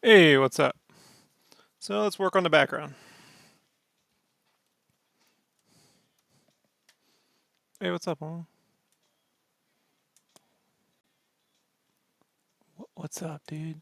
Hey, what's up? So let's work on the background. Hey, what's up, Mom? What's up, dude?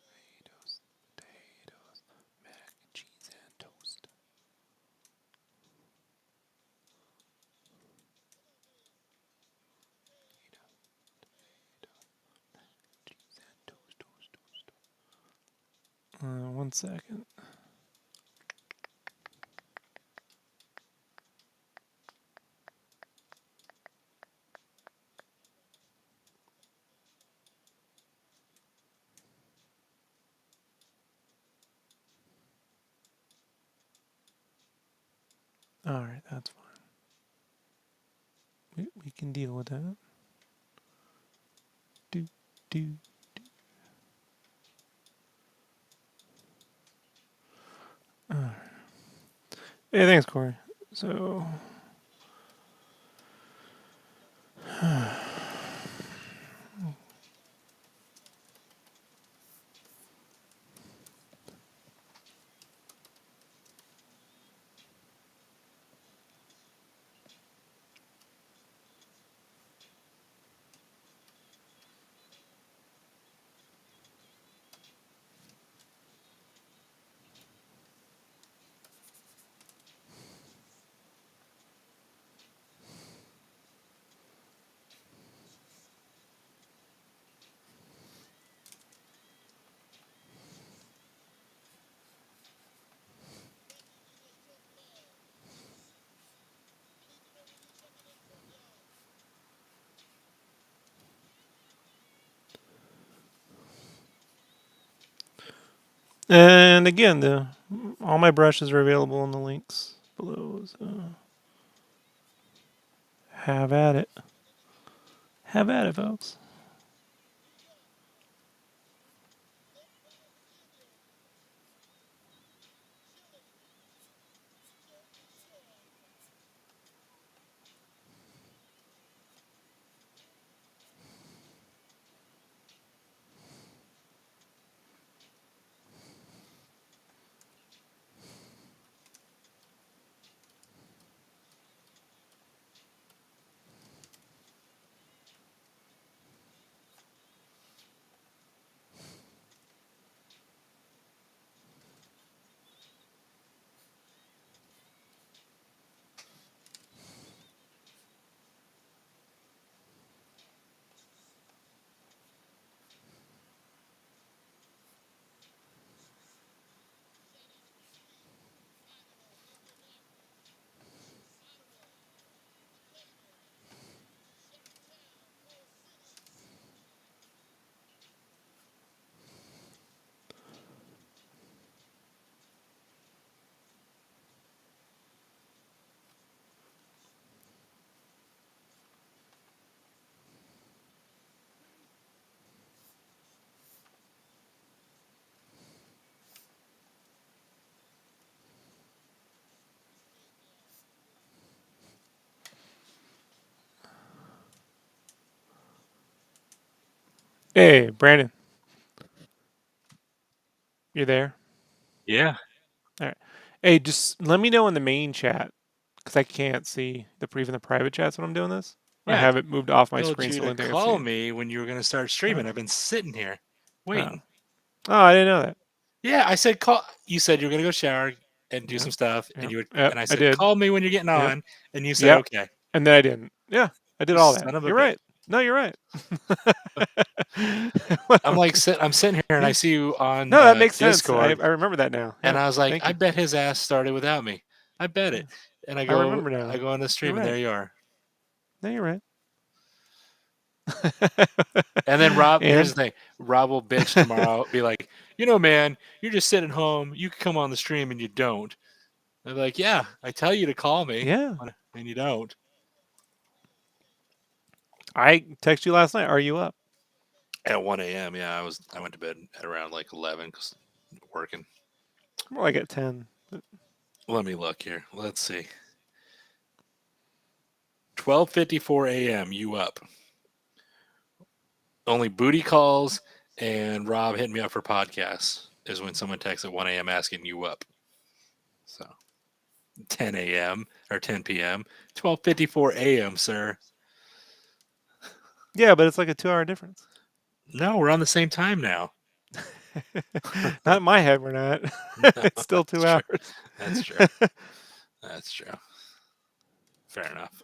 Potatoes, potatoes, mac and cheese and toast. Cheese and toast. 1 second. All right, that's fine. We can deal with that. Do do. Hey, thanks, Corey. So. And again, all my brushes are available in the links below. So have at it. Have at it, folks. Hey, Brandon, you there? Yeah. All right. Hey, just let me know in the main chat because I can't see even the private chats when I'm doing this. I Yeah. I have it moved off my told screen, you so the to only thing I see call is. me when you were going to start streaming. Oh, I've been sitting here oh, waiting. oh! I didn't know that. Yeah, I said call. You said you were going to go shower and do Yep, some stuff, and yep, you would, yep. and I I said did. call me when you're getting Yep, on, and you said yep. okay. And then I didn't. Yeah, I did You all that. son of a You're bitch. right. No, you're right. I'm sitting here, and I Yeah. see you on No, that makes sense. I Discord, remember that now. and Yeah. I was like, Thank I you. bet his ass started without me. I bet Yeah. it. And I remember I now. go on the You're stream, and right. there you are. No, you're right. And then Rob, here's And the thing: Rob will bitch tomorrow, be like, man, you're just sitting home. You could come on the stream and you don't. They're like, yeah, I tell you to call me, Yeah. and you don't. I texted you last night. Are you up? At 1 a.m., yeah, I went to bed at around like 11 because working. More like at 10. Let me look here. Let's see. 12:54 a.m. You up? Only booty calls and Rob hitting me up for podcasts is when someone texts at 1 a.m. asking you up. So 10 a.m. or 10 p.m. 12:54 a.m. Sir. Yeah, but it's like a 2 hour difference. No, we're on the same time now. Not in my head, we're not. No, It's still that's 2 true. hours. That's true. That's true. Fair enough.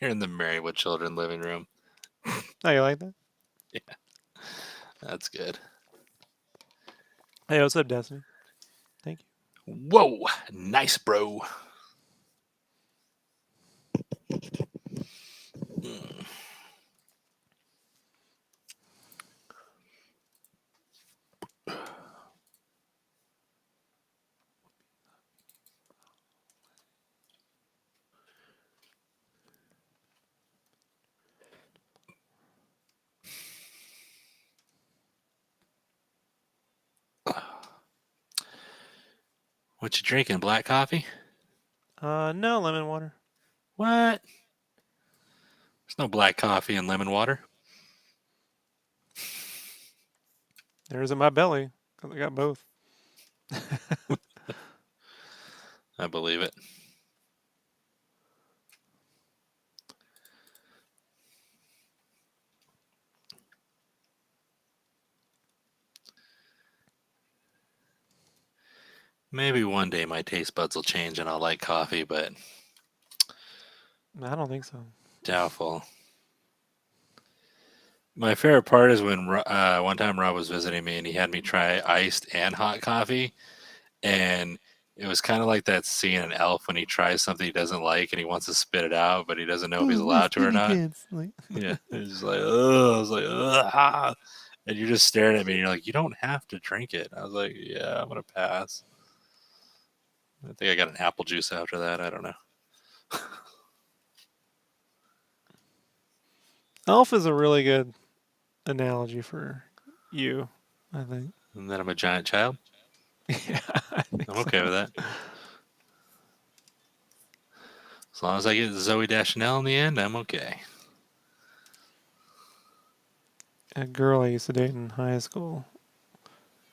You're in the Married with Children living room. Oh, you like that? Yeah, that's good. Hey, what's up, Destiny? Thank you. Whoa, nice, bro. What you drinking? Black coffee? No, lemon water. What? There's no black coffee and lemon water. There's in my belly. 'Cause I got both. I believe it. Maybe one day my taste buds will change and I'll like coffee, but I don't think so. doubtful. My favorite part is when one time Rob was visiting me and he had me try iced and hot coffee, and it was kind of like that scene in Elf when he tries something he doesn't like and he wants to spit it out, but he doesn't know if he's Oh, my allowed to or skinny not. pants. Like, Yeah, it's just like, ugh. I was like, ugh, ah. And you're just staring at me and you're like, you don't have to drink it. I was like, yeah, I'm gonna pass. I think I got an apple juice after that. I don't know. Elf is a really good analogy for you, I think. And then I'm a giant child. Yeah, I think I'm so. okay with that. As long as I get Zoe Deschanel in the end, I'm okay. A girl I used to date in high school.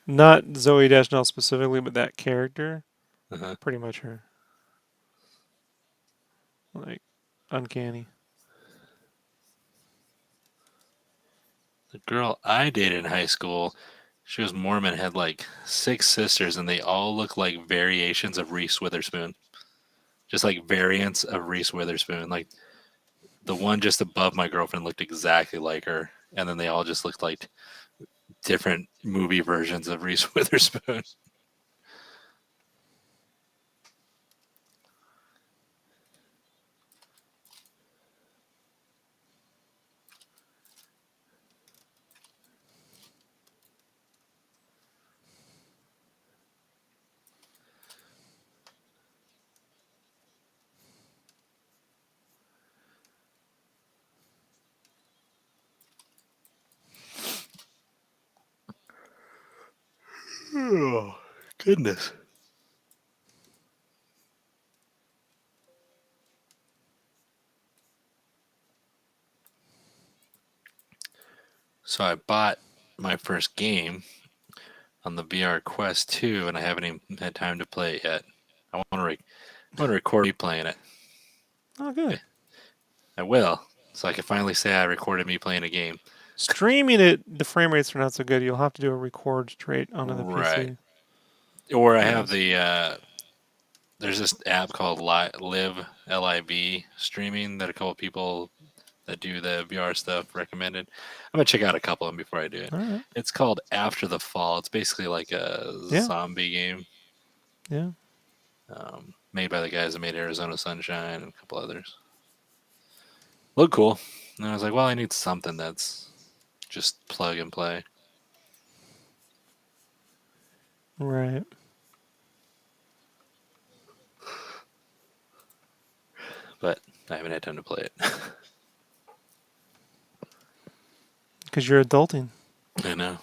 Not Zoe Deschanel specifically, but that character. Uh-huh. Pretty much her. Like, uncanny. The girl I dated in high school, she was Mormon, had like 6 sisters, and they all look like variations of Reese Witherspoon. Just like variants of Reese Witherspoon. Like the one just above my girlfriend looked exactly like her, and then they all just looked like different movie versions of Reese Witherspoon. Oh, goodness. So I bought my first game on the VR Quest 2, and I haven't even had time to play it yet. I want to record me playing it. Oh, good. I will, so I can finally say I recorded me playing a game. Streaming it, the frame rates are not so good. You'll have to do a record straight onto the Right. PC. Or I have Yes. the there's this app called Live LIV streaming that a couple people that do the VR stuff recommended. I'm gonna check out a couple of them before I do it. All right. It's called After the Fall. It's basically like a Yeah. zombie game Yeah. made by the guys that made Arizona Sunshine and a couple others. Look cool. And I was like, well, I need something that's just plug and play. Right. But I haven't had time to play it. Because you're adulting. I know.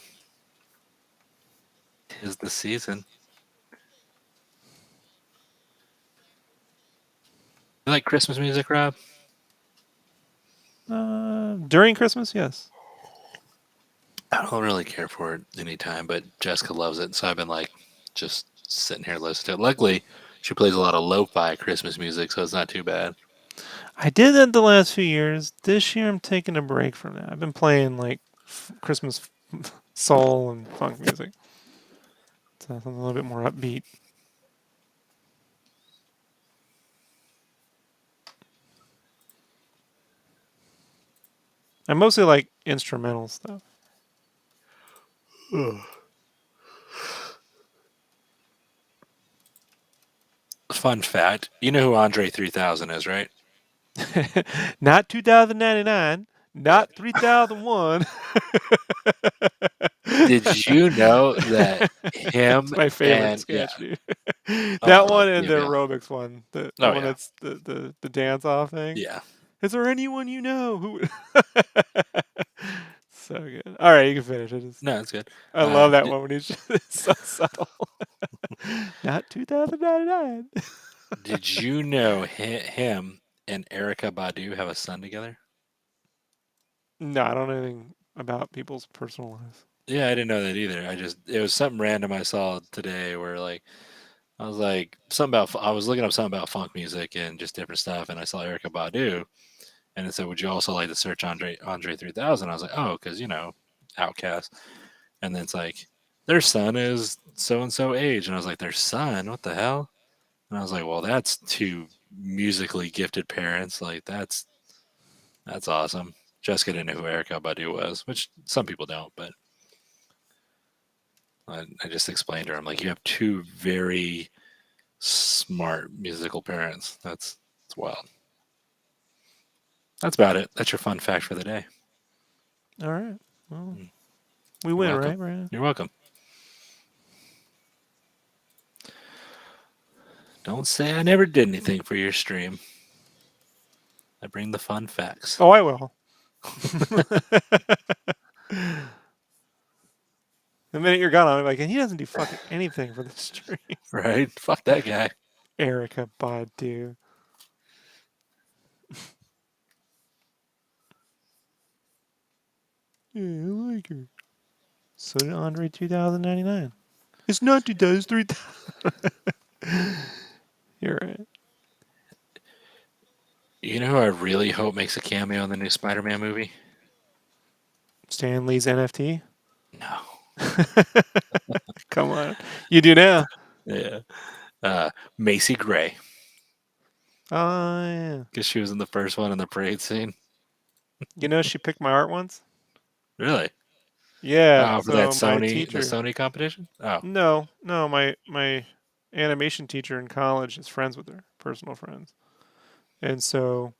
'Tis the season. You like Christmas music, Rob? During Christmas, yes. I don't really care for it anytime, but Jessica loves it, so I've been like just sitting here listening to it. Luckily, she plays a lot of lo-fi Christmas music, so it's not too bad. I did that the last few years. This year, I'm taking a break from that. I've been playing like Christmas soul and funk music. So something a little bit more upbeat. I mostly like instrumental stuff. Fun fact: you know who Andre 3000 is, right? Not 2099, Yeah. not 3001. Did you know that It's him my favorite and yeah, sketch, dude. That oh, one and the yeah, aerobics one, the oh one yeah, that's the dance off thing. yeah. Is there anyone you know who? So good. All right, you can finish it. No, it's good. I love that Did, one when he's just it's so subtle. Not 2099. did you know him and Erica Badu have a son together? No, I don't know anything about people's personal lives. Yeah, I didn't know that either. It was something random I saw today where like I was like something about I was looking up something about funk music and just different stuff, and I saw Erica Badu, and it said, "Would you also like to search Andre 3000?" I was like, "Oh, because Outcast." And then it's like their son is so and so age, and I was like, "Their son? What the hell?" And I was like, "Well, that's two musically gifted parents. Like that's awesome." Jessica didn't know who Erica Badu was, which some people don't, but I just explained to her, I'm like, you have two very smart musical parents. That's wild. That's about it. That's your fun fact for the day. All right. Well, Mm. we You're win, welcome. right, Brandon? You're welcome. Don't say I never did anything for your stream. I bring the fun facts. Oh, I will. The minute you're gone, I'm like, and he doesn't do fucking anything for the stream. Right? Fuck that guy. Erica Badu. Yeah, I like her. So did Andre 2099. It's not 2003. You're right. You know who I really hope makes a cameo in the new Spider-Man movie? Stan Lee's NFT. No. Come on, you do now. Yeah. Macy Gray, Oh yeah. because she was in the first one in the parade scene. You know she picked my art once. Really? Yeah. For that So my The teacher. Sony competition? Oh, No. My animation teacher in college is friends with her, personal friends, and so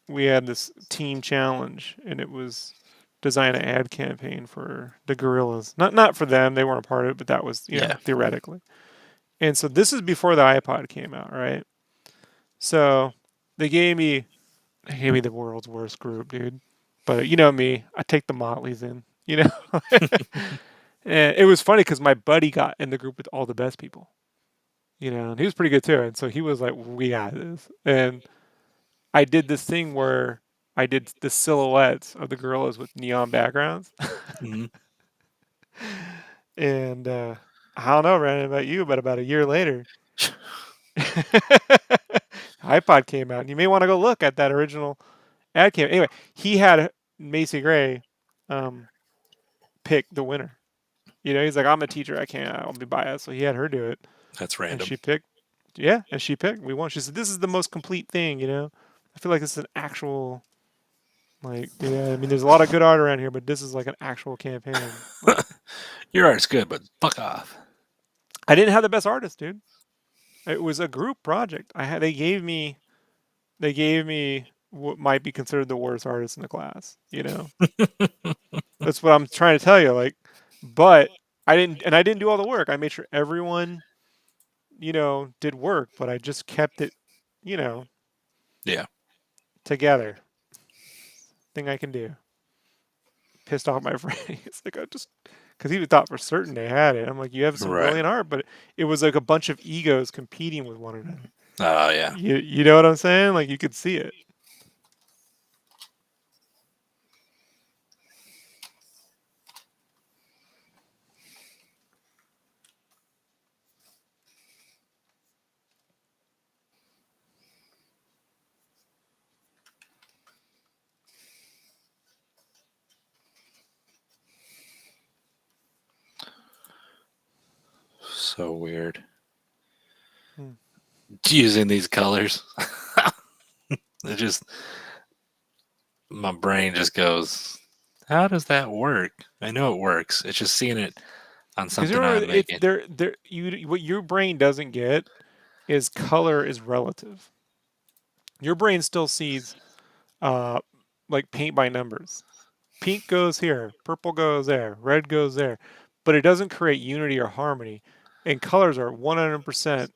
we had this team challenge, and it was design an ad campaign for the gorillas. Not for them; they weren't a part of it, but that was yeah. theoretically. And so this is before the iPod came out, right? So they gave me the world's worst group, dude. But you know me, I take the Motleys in, And it was funny because my buddy got in the group with all the best people, and he was pretty good too. And so he was like, "We got this." And I did this thing where I did the silhouettes of the gorillas with neon backgrounds. Mhm. And I don't know, Brandon, about you, but about a year later, iPod came out, and you may want to go look at that original ad cam. Anyway, he had Macy Gray um, pick the winner. He's like, I'm a teacher, I'll be biased, so he had her do it, That's and random. she picked. Yeah, and she picked. We won. She said, "This is the most complete thing." I feel like this is an actual like. Yeah, I mean, there's a lot of good art around here, but this is like an actual campaign. Like, Your art's good, but fuck off. I didn't have the best artist, dude. It was a group project. They gave me what might be considered the worst artist in the class. That's what I'm trying to tell you. Like, but I didn't do all the work. I made sure everyone, did work, but I just kept it, you know, Yeah. together. Thing I can do. Pissed off my friend. He's like, I just, because he thought for certain they had it. I'm like, you have some Right. brilliant art, but it was like a bunch of egos competing with one another. Oh yeah. You know what I'm saying? Like you could see it. So weird. Hmm. Using these colors. It just my brain just goes, how does that work? I know it works. It's just seeing it on Because you something remember, I'm it's making. there. You what your brain doesn't get is color is relative. Your brain still sees uh like paint by numbers. Pink goes here, purple goes there, red goes there, but it doesn't create unity or harmony. And colors are 100%.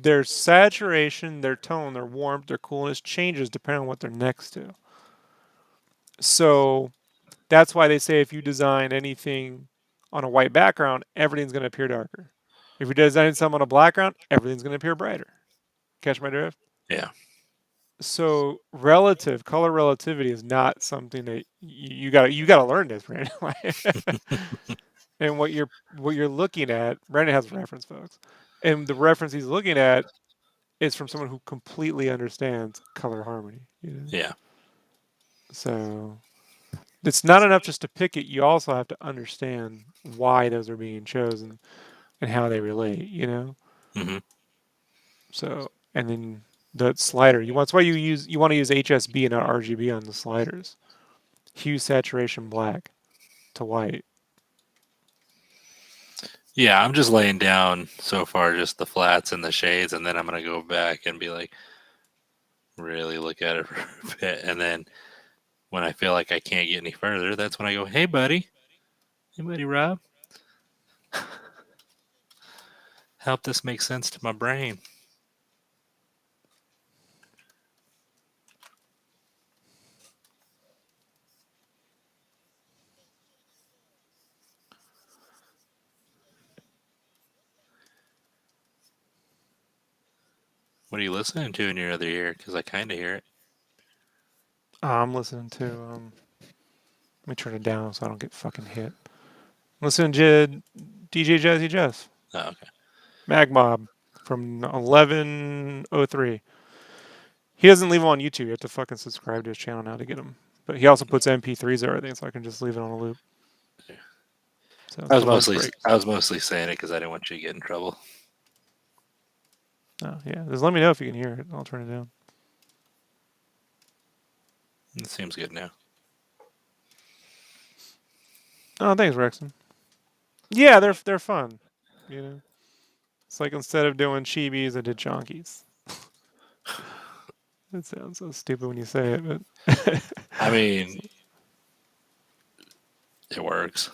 Their saturation, their tone, their warmth, their coolness changes depending on what they're next to. So that's why they say if you design anything on a white background, everything's going to appear darker. If you design something on a black ground, everything's going to appear brighter. Catch my drift? Yeah. So relative color relativity is not something that you got to learn this, Brandon. And what you're looking at, Brandon has a reference, folks, and the reference he's looking at is from someone who completely understands color harmony. Yeah. So it's not enough just to pick it. You also have to understand why those are being chosen and how they relate. Hmm. So and then the slider. That's why you want to use HSB and not RGB on the sliders. Hue, saturation, black to white. Yeah, I'm just laying down so far just the flats and the shades, and then I'm gonna go back and be like, really look at it for a bit, and then when I feel like I can't get any further, that's when I go, hey buddy Rob, help this make sense to my brain. What are you listening to in your other ear? Because I kind of hear it. I'm listening to let me turn it down so I don't get fucking hit. Listen to DJ Jazzy Jeff, Oh, okay. Mag Mob from 1103. He doesn't leave them on YouTube. You have to fucking subscribe to his channel now to get them. But he also puts MP3s or everything, so I can just leave it on a loop. So I was for lunch mostly breaks. I was mostly saying it because I didn't want you to get in trouble. Oh yeah, just let me know if you can hear it. I'll turn it down. It seems good now. Oh, thanks, Rexon. Yeah, they're fun. It's like instead of doing chibis, I did chonkies. It sounds so stupid when you say it, but I mean, it works.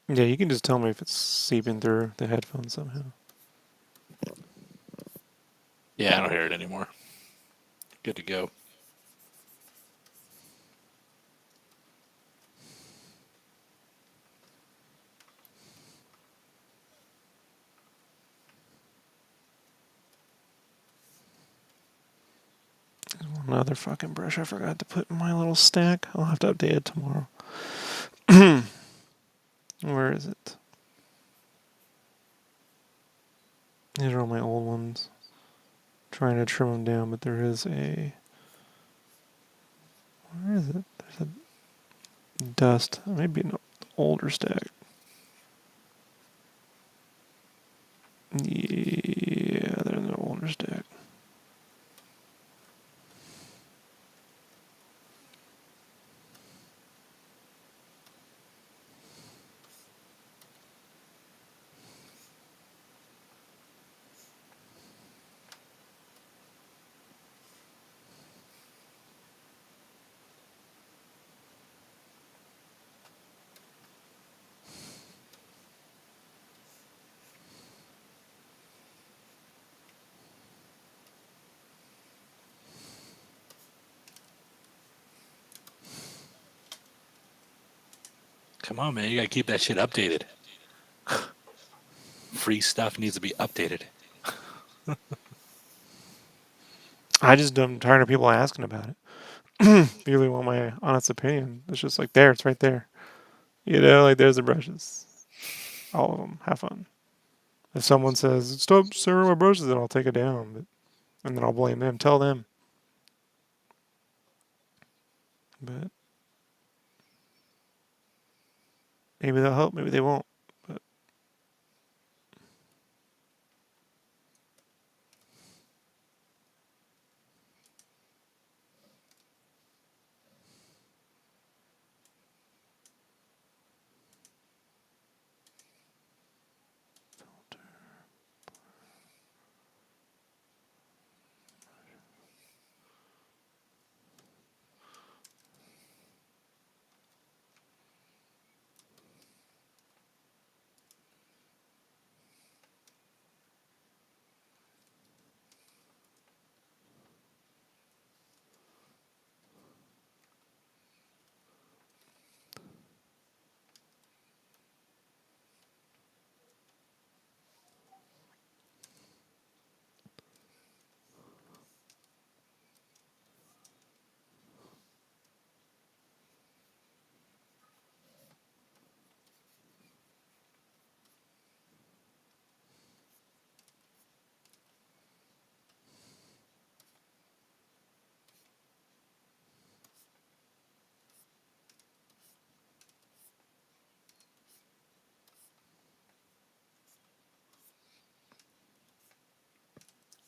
yeah, you can just tell me if it's seeping through the headphones somehow. Yeah, I don't hear it anymore. Good to go. another fucking brush I forgot to put in my little stack. I'll have to update it tomorrow. Where is it? These are all my old ones. Trying to trim them down, but there is a. Where is it? There's a dust. Maybe an older stack. Yeah, there's an older stack. Come on, man. You gotta keep that shit updated. Free stuff needs to be updated. I'm tired of people asking about it. If you really want my honest opinion, it's just like there, it's right there. Like there's the brushes. All of them. Have fun. If someone says, stop serving my brushes, then I'll take it down. And then I'll blame them. Tell them. But maybe they'll help, maybe they won't. But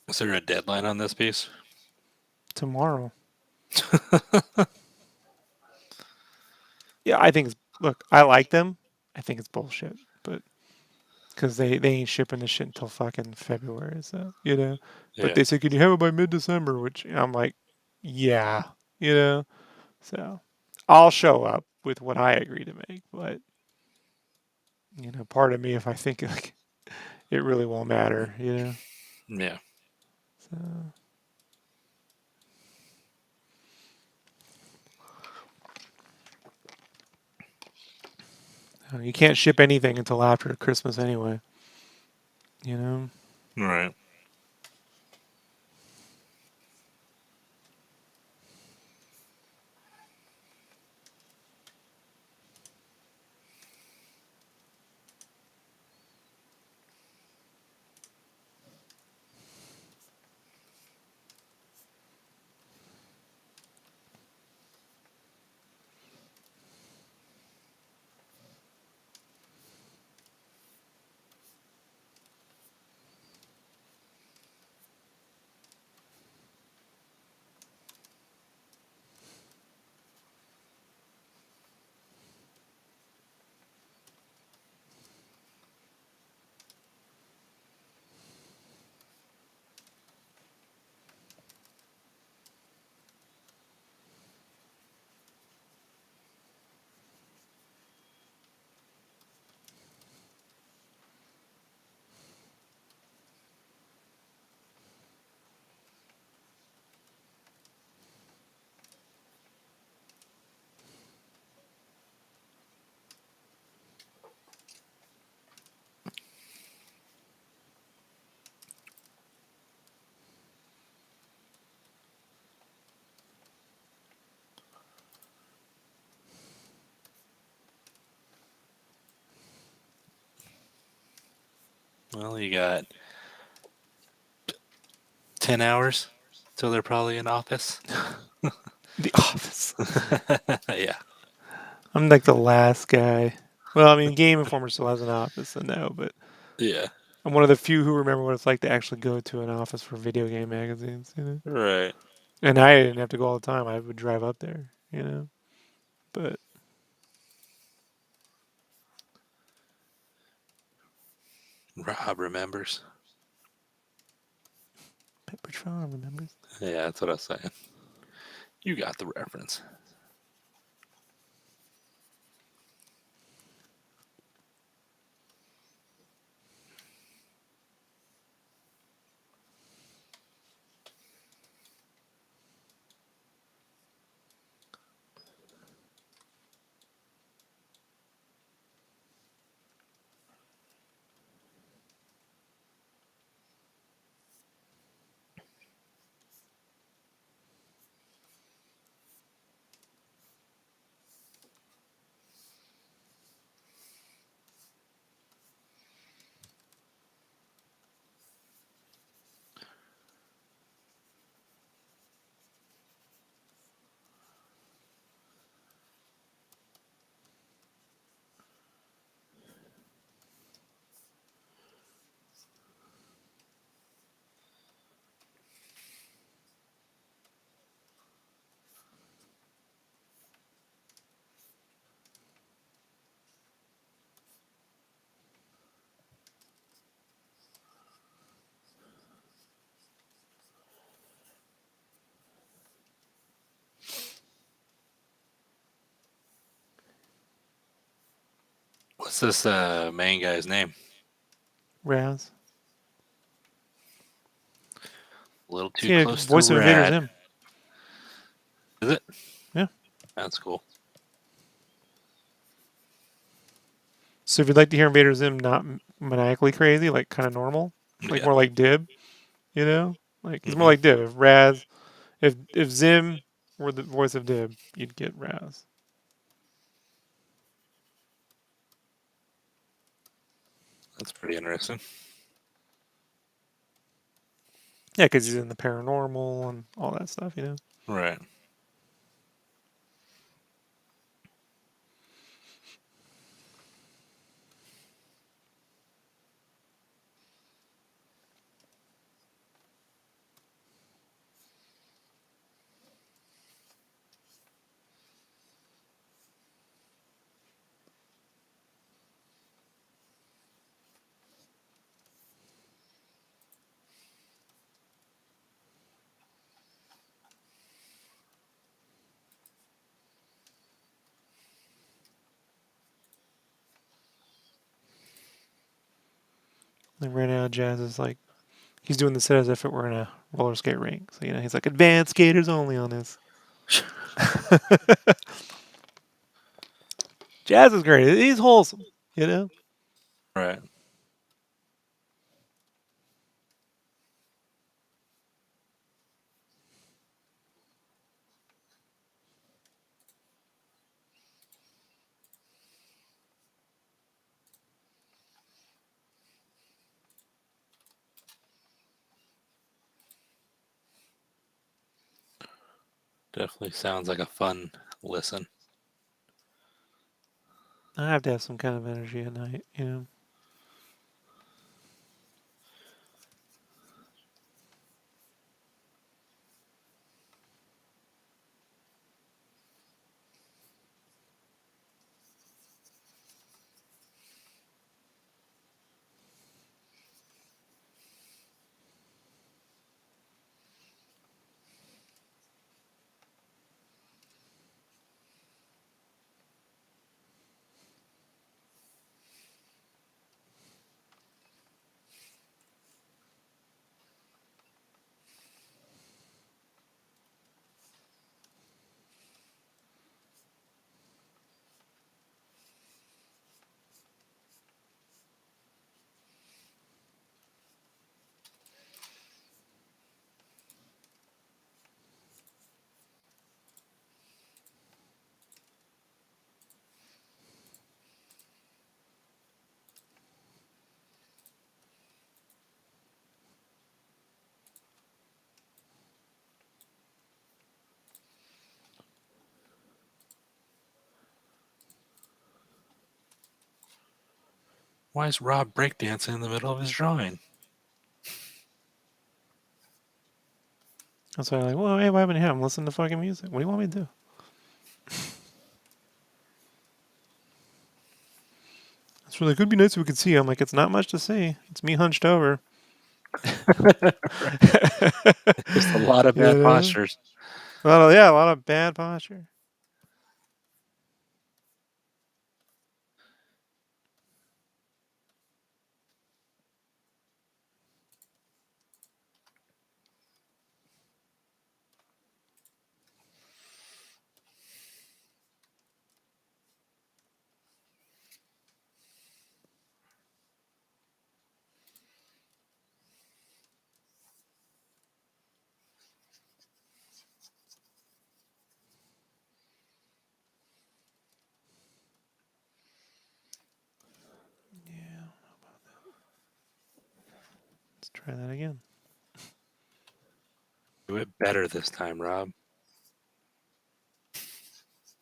Is there a deadline on this piece? tomorrow. Yeah, I think it's. Look, I like them. I think it's bullshit. But. Because they ain't shipping this shit until fucking February. So. But Yeah. they said, can you have it by mid December? Which I'm like, yeah. You know? So I'll show up with what I agree to make. But, part of me, if I think like it really won't matter. Yeah. So. You can't ship anything until after Christmas anyway. You know? Right. Well, you got 10 hours till they're probably in office. The Office. Yeah. I'm like the last guy. Well, I mean, Game Informer still has an office, so no, but Yeah. I'm one of the few who remember what it's like to actually go to an office for video game magazines, you know? Right. And I didn't have to go all the time. I would drive up there, you know? But Rob remembers. Pepperidge Farm remembers. Yeah, that's what I was saying. You got the reference. What's this main guy's name? Raz. A little too See, close to voice of Invader Rad. Zim. Is it? Yeah. That's cool. So if you'd like to hear Invader Zim not maniacally crazy, like kind of normal, like Yeah. more like Dib, you know? Like he's more Hmm. like Dib. If Raz, if Zim were the voice of Dib, you'd get Raz. That's pretty interesting. Yeah, because he's in the paranormal and all that stuff, you know? Right. Like right now, Jazz is like, he's doing the set as if it were in a roller skate rink. So, you know, he's like, advanced skaters only on this. Jazz is great. He's wholesome, you know? Right. Definitely sounds like a fun listen. I have to have some kind of energy at night, you know? Why is Rob breakdancing in the middle of his drawing? That's why I'm like, well, hey, what happened to him? Listen to fucking music. What do you want me to do? It's really, could be nice if we could see. I'm like, it's not much to see. It's me hunched over. Just a lot of You bad know? postures. A lot of bad posture. Yeah, let's try that again. Do it better this time, Rob.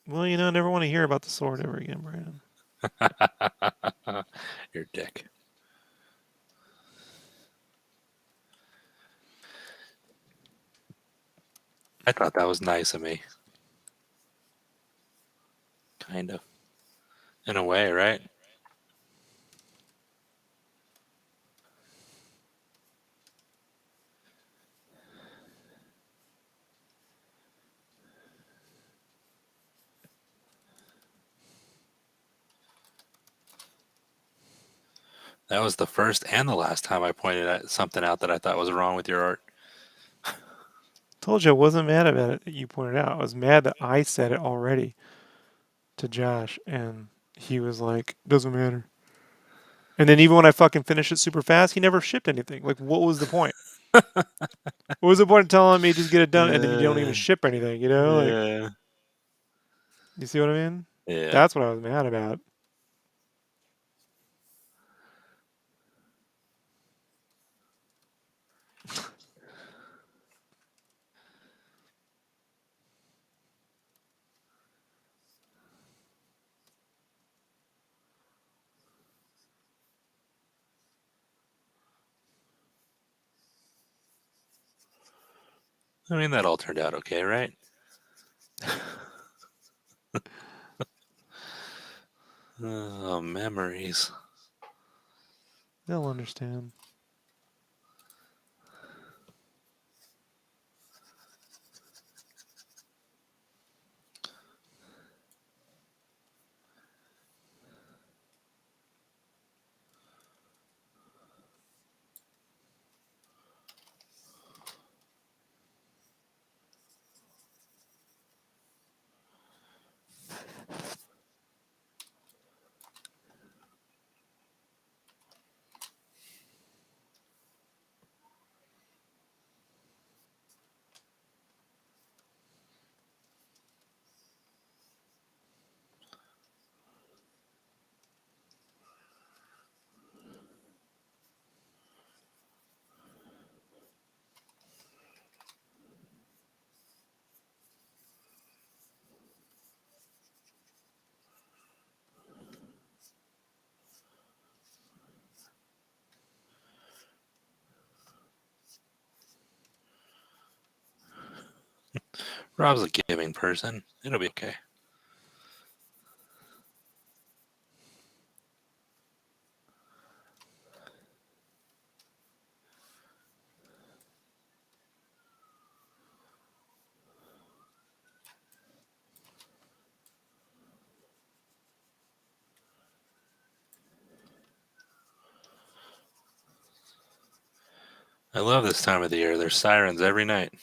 Well, I never want to hear about the sword ever again, Brandon. Your dick. I thought that was nice of me. Kind of. In a way, right? That was the first and the last time I pointed out something out that I thought was wrong with your art. Told you I wasn't mad about it that you pointed out. I was mad that I said it already to Josh, and he was like, doesn't matter. And then even when I fucking finished it super fast, he never shipped anything. Like, what was the point? What was the point of telling me just get it done and then you don't even Uh, ship anything, you know? Like, yeah. you see what I mean? Yeah. That's what I was mad about. I mean, that all turned out okay, right? Oh, memories. They'll understand. Rob's a giving person. It'll be okay. I love this time of the year. There's sirens every night.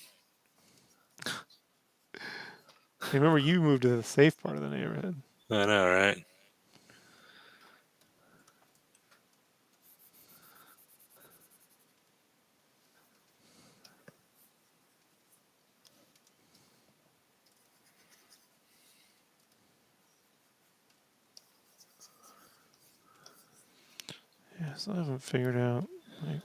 Hey, remember, you moved to the safe part of the neighborhood. I know, right? Yeah, so I haven't figured out. Like,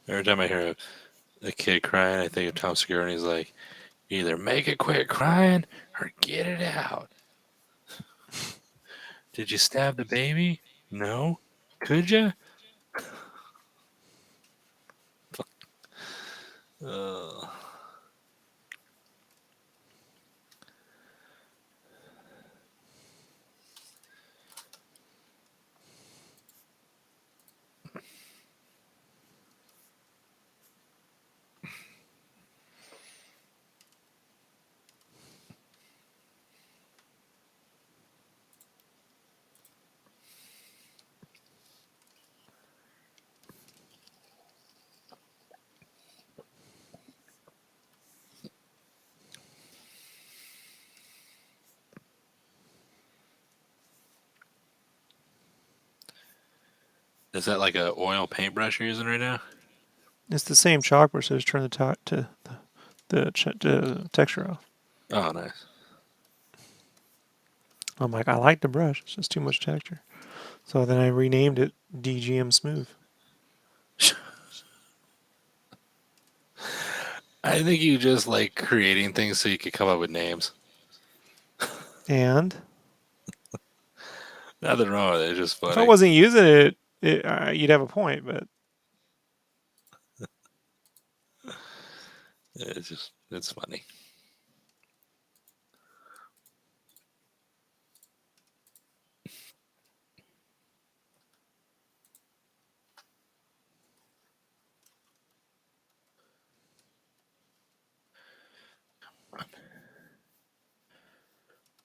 Every time I hear a kid crying, I think of Tom Segura, and he's like, either make it quit crying or get it out. Did you stab the baby? No. Could you? Uh, is that like a oil paintbrush you're using right now? It's the same chalk brush. I just turn the texture off. Oh, nice. I'm like, I like the brush. It's just too much texture. So then I renamed it DGM Smooth. I think you just like creating things so you could come up with names. And Nothing wrong with it. It's just if I funny. wasn't using it, you'd have a point. But It's funny.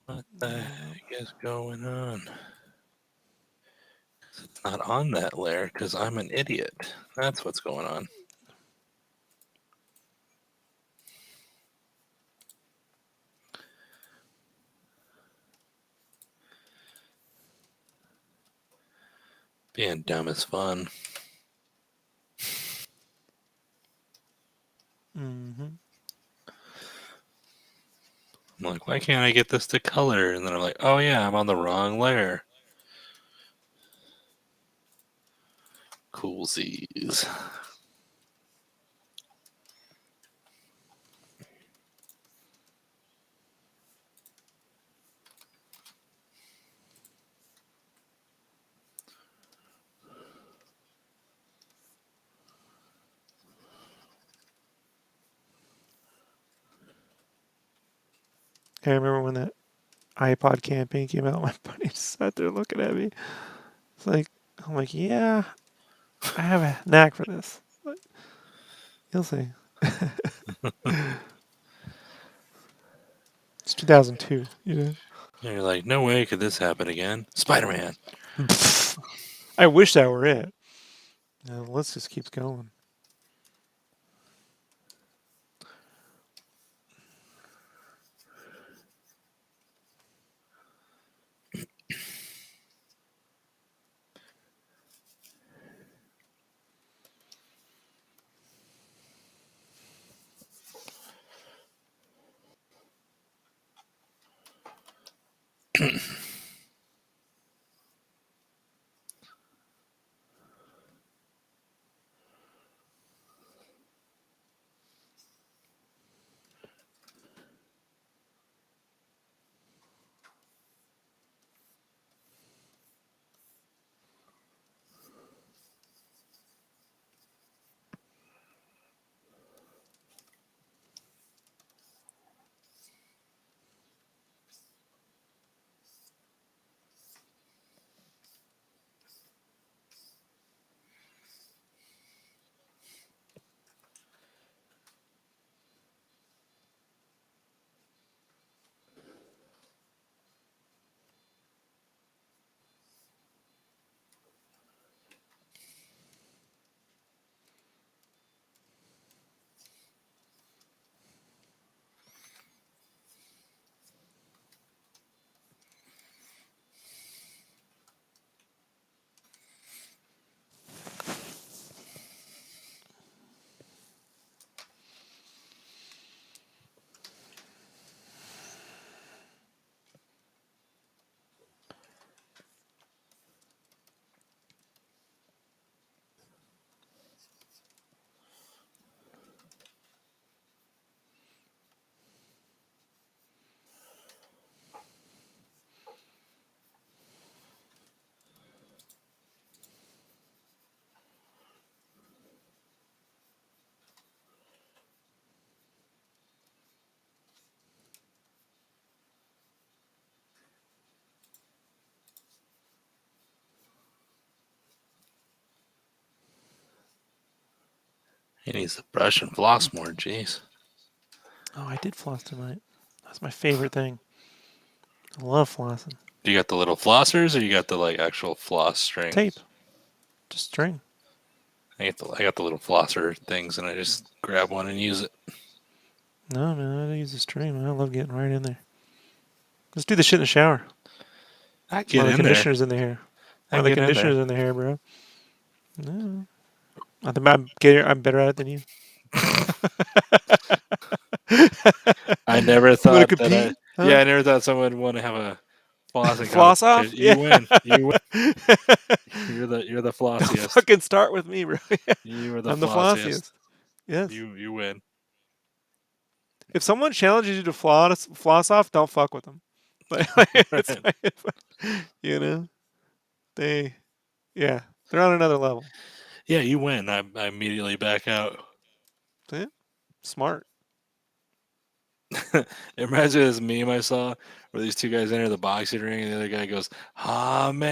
What the heck is going on? It's not on that layer because I'm an idiot. That's what's going on. Being dumb is fun. mm-hmm. I'm like, why can't I get this to color? And then I'm like, oh yeah, I'm on the wrong layer. Coolsies. I remember when that iPod campaign came out. My buddy just sat there looking at me. It's like I'm like, yeah, I have a knack for this. But you'll see. It's 2002. You know. And you're like, no way could this happen again. Spider-Man. I wish that were it. The list just keeps going. He needs to brush and floss more. Jeez. Oh, I did floss tonight. That's my favorite thing. I love flossing. Do you got the little flossers, or you got the like actual floss string? Tape, just string. I got the little flosser things, and I just grab one and use it. No, man, I use a string. Man. I love getting right in there. Let's do the shit in the shower. I While get the in there. conditioner's in the hair. I While the get in there. conditioner's in the hair, bro. No. I'm better at it than you. I never You want to thought that compete? yeah, Huh? I never thought someone would want to have a flossing Floss competition. off? You Yeah. win. You win. You're the Don't flossiest. fucking start with me, bro. You are the I'm the flossiest. flossiest. Yes. You win. If someone challenges you to floss off, don't fuck with them. Like, it's Right. like, you know, they, yeah, they're on another level. Yeah, you win. I immediately back out. Yeah, smart. It reminds me of this meme I saw where these two guys enter the boxing ring and the other guy goes, Hame,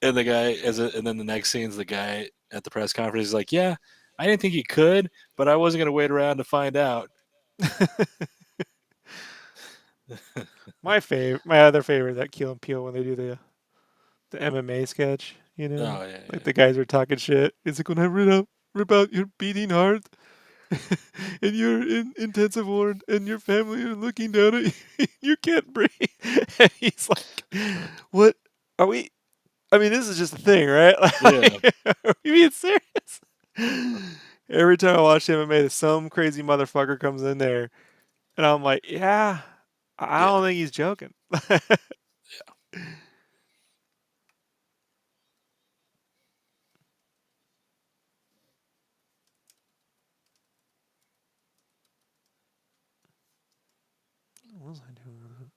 and the guy and then the next scene's the guy at the press conference is like, yeah, I didn't think he could, but I wasn't gonna wait around to find out. My other favorite, that Keel and Peele when they do the MMA sketch. You know, Oh yeah, like yeah. the guys are talking shit. It's like when I rip out your beating heart, and you're in intensive ward, and your family are looking down at you. You can't breathe. And he's like, "What are we? I mean, this is just a thing, right? Yeah. Like, are we being serious?" Every time I watch MMA, some crazy motherfucker comes in there, and I'm like, "Yeah, I Yeah. don't think he's joking." What was I doing with it?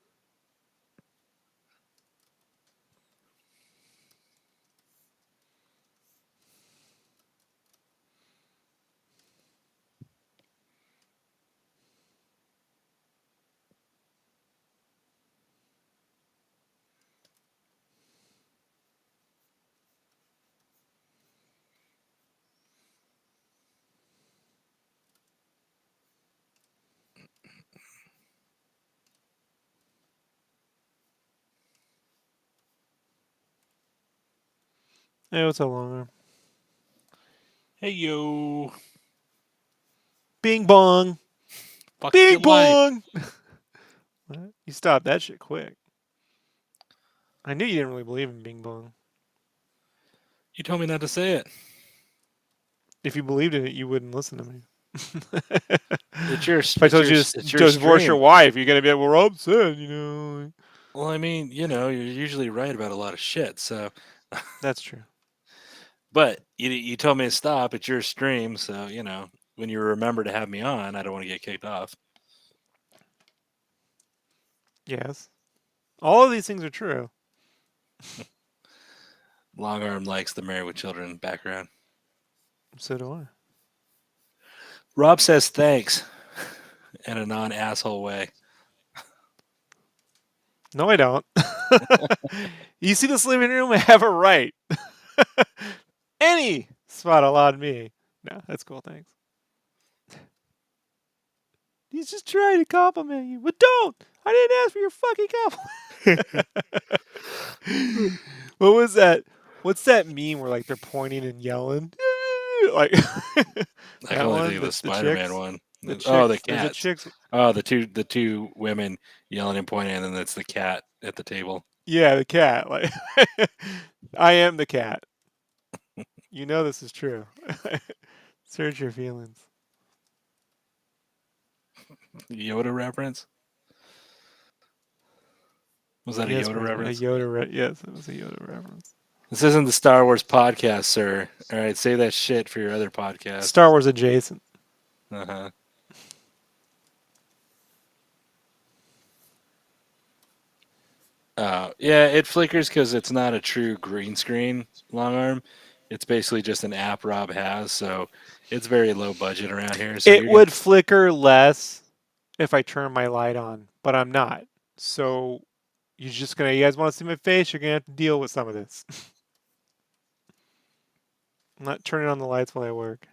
Hey, what's up, long arm? Hey yo. Bing bong, Fuck your bing life. bong. What? You stopped that shit quick. I knew you didn't really believe in bing bong. You told me not to say it. If you believed in it, you wouldn't listen to me. It's your If I told you to it's your divorce your stream. wife, you're gonna be like, "Well, Rob said, you know." Well, I mean, you're usually right about a lot of shit. So, That's true. but you told me to stop. It's your stream, so when you remember to have me on, I don't want to get kicked off. Yes, all of these things are true. Long arm likes the Married with Children background. So do I. Rob says thanks in a non-asshole way. No, I don't. You see this living room? I have a right. Any spot allowed me. No, that's cool. Thanks. He's just trying to compliment you, but don't. I didn't ask for your fucking compliment. What was that? What's that meme where like they're pointing and yelling? Like I can that only think one. of the The Spider-Man chicks. one. The Oh, the chicks. There's a cats. chicks. Oh, the two women yelling and pointing, and then it's the cat at the table. Yeah, the cat. Like I am the cat. You know this is true. Search your feelings. Yoda reference? Was that a Yes, Yoda Brendan. A reference? Yoda. Yes, it was a Yoda reference. This isn't the Star Wars podcast, sir. All right, say that shit for your other podcast. Star Wars adjacent. Uh huh. Yeah, it flickers because it's not a true green screen long arm. It's basically just an app Rob has, so it's very low budget around here. So It you're gonna would flicker less if I turn my light on, but I'm not. So you guys want to see my face? You're gonna have to deal with some of this. I'm not turning on the lights while I work.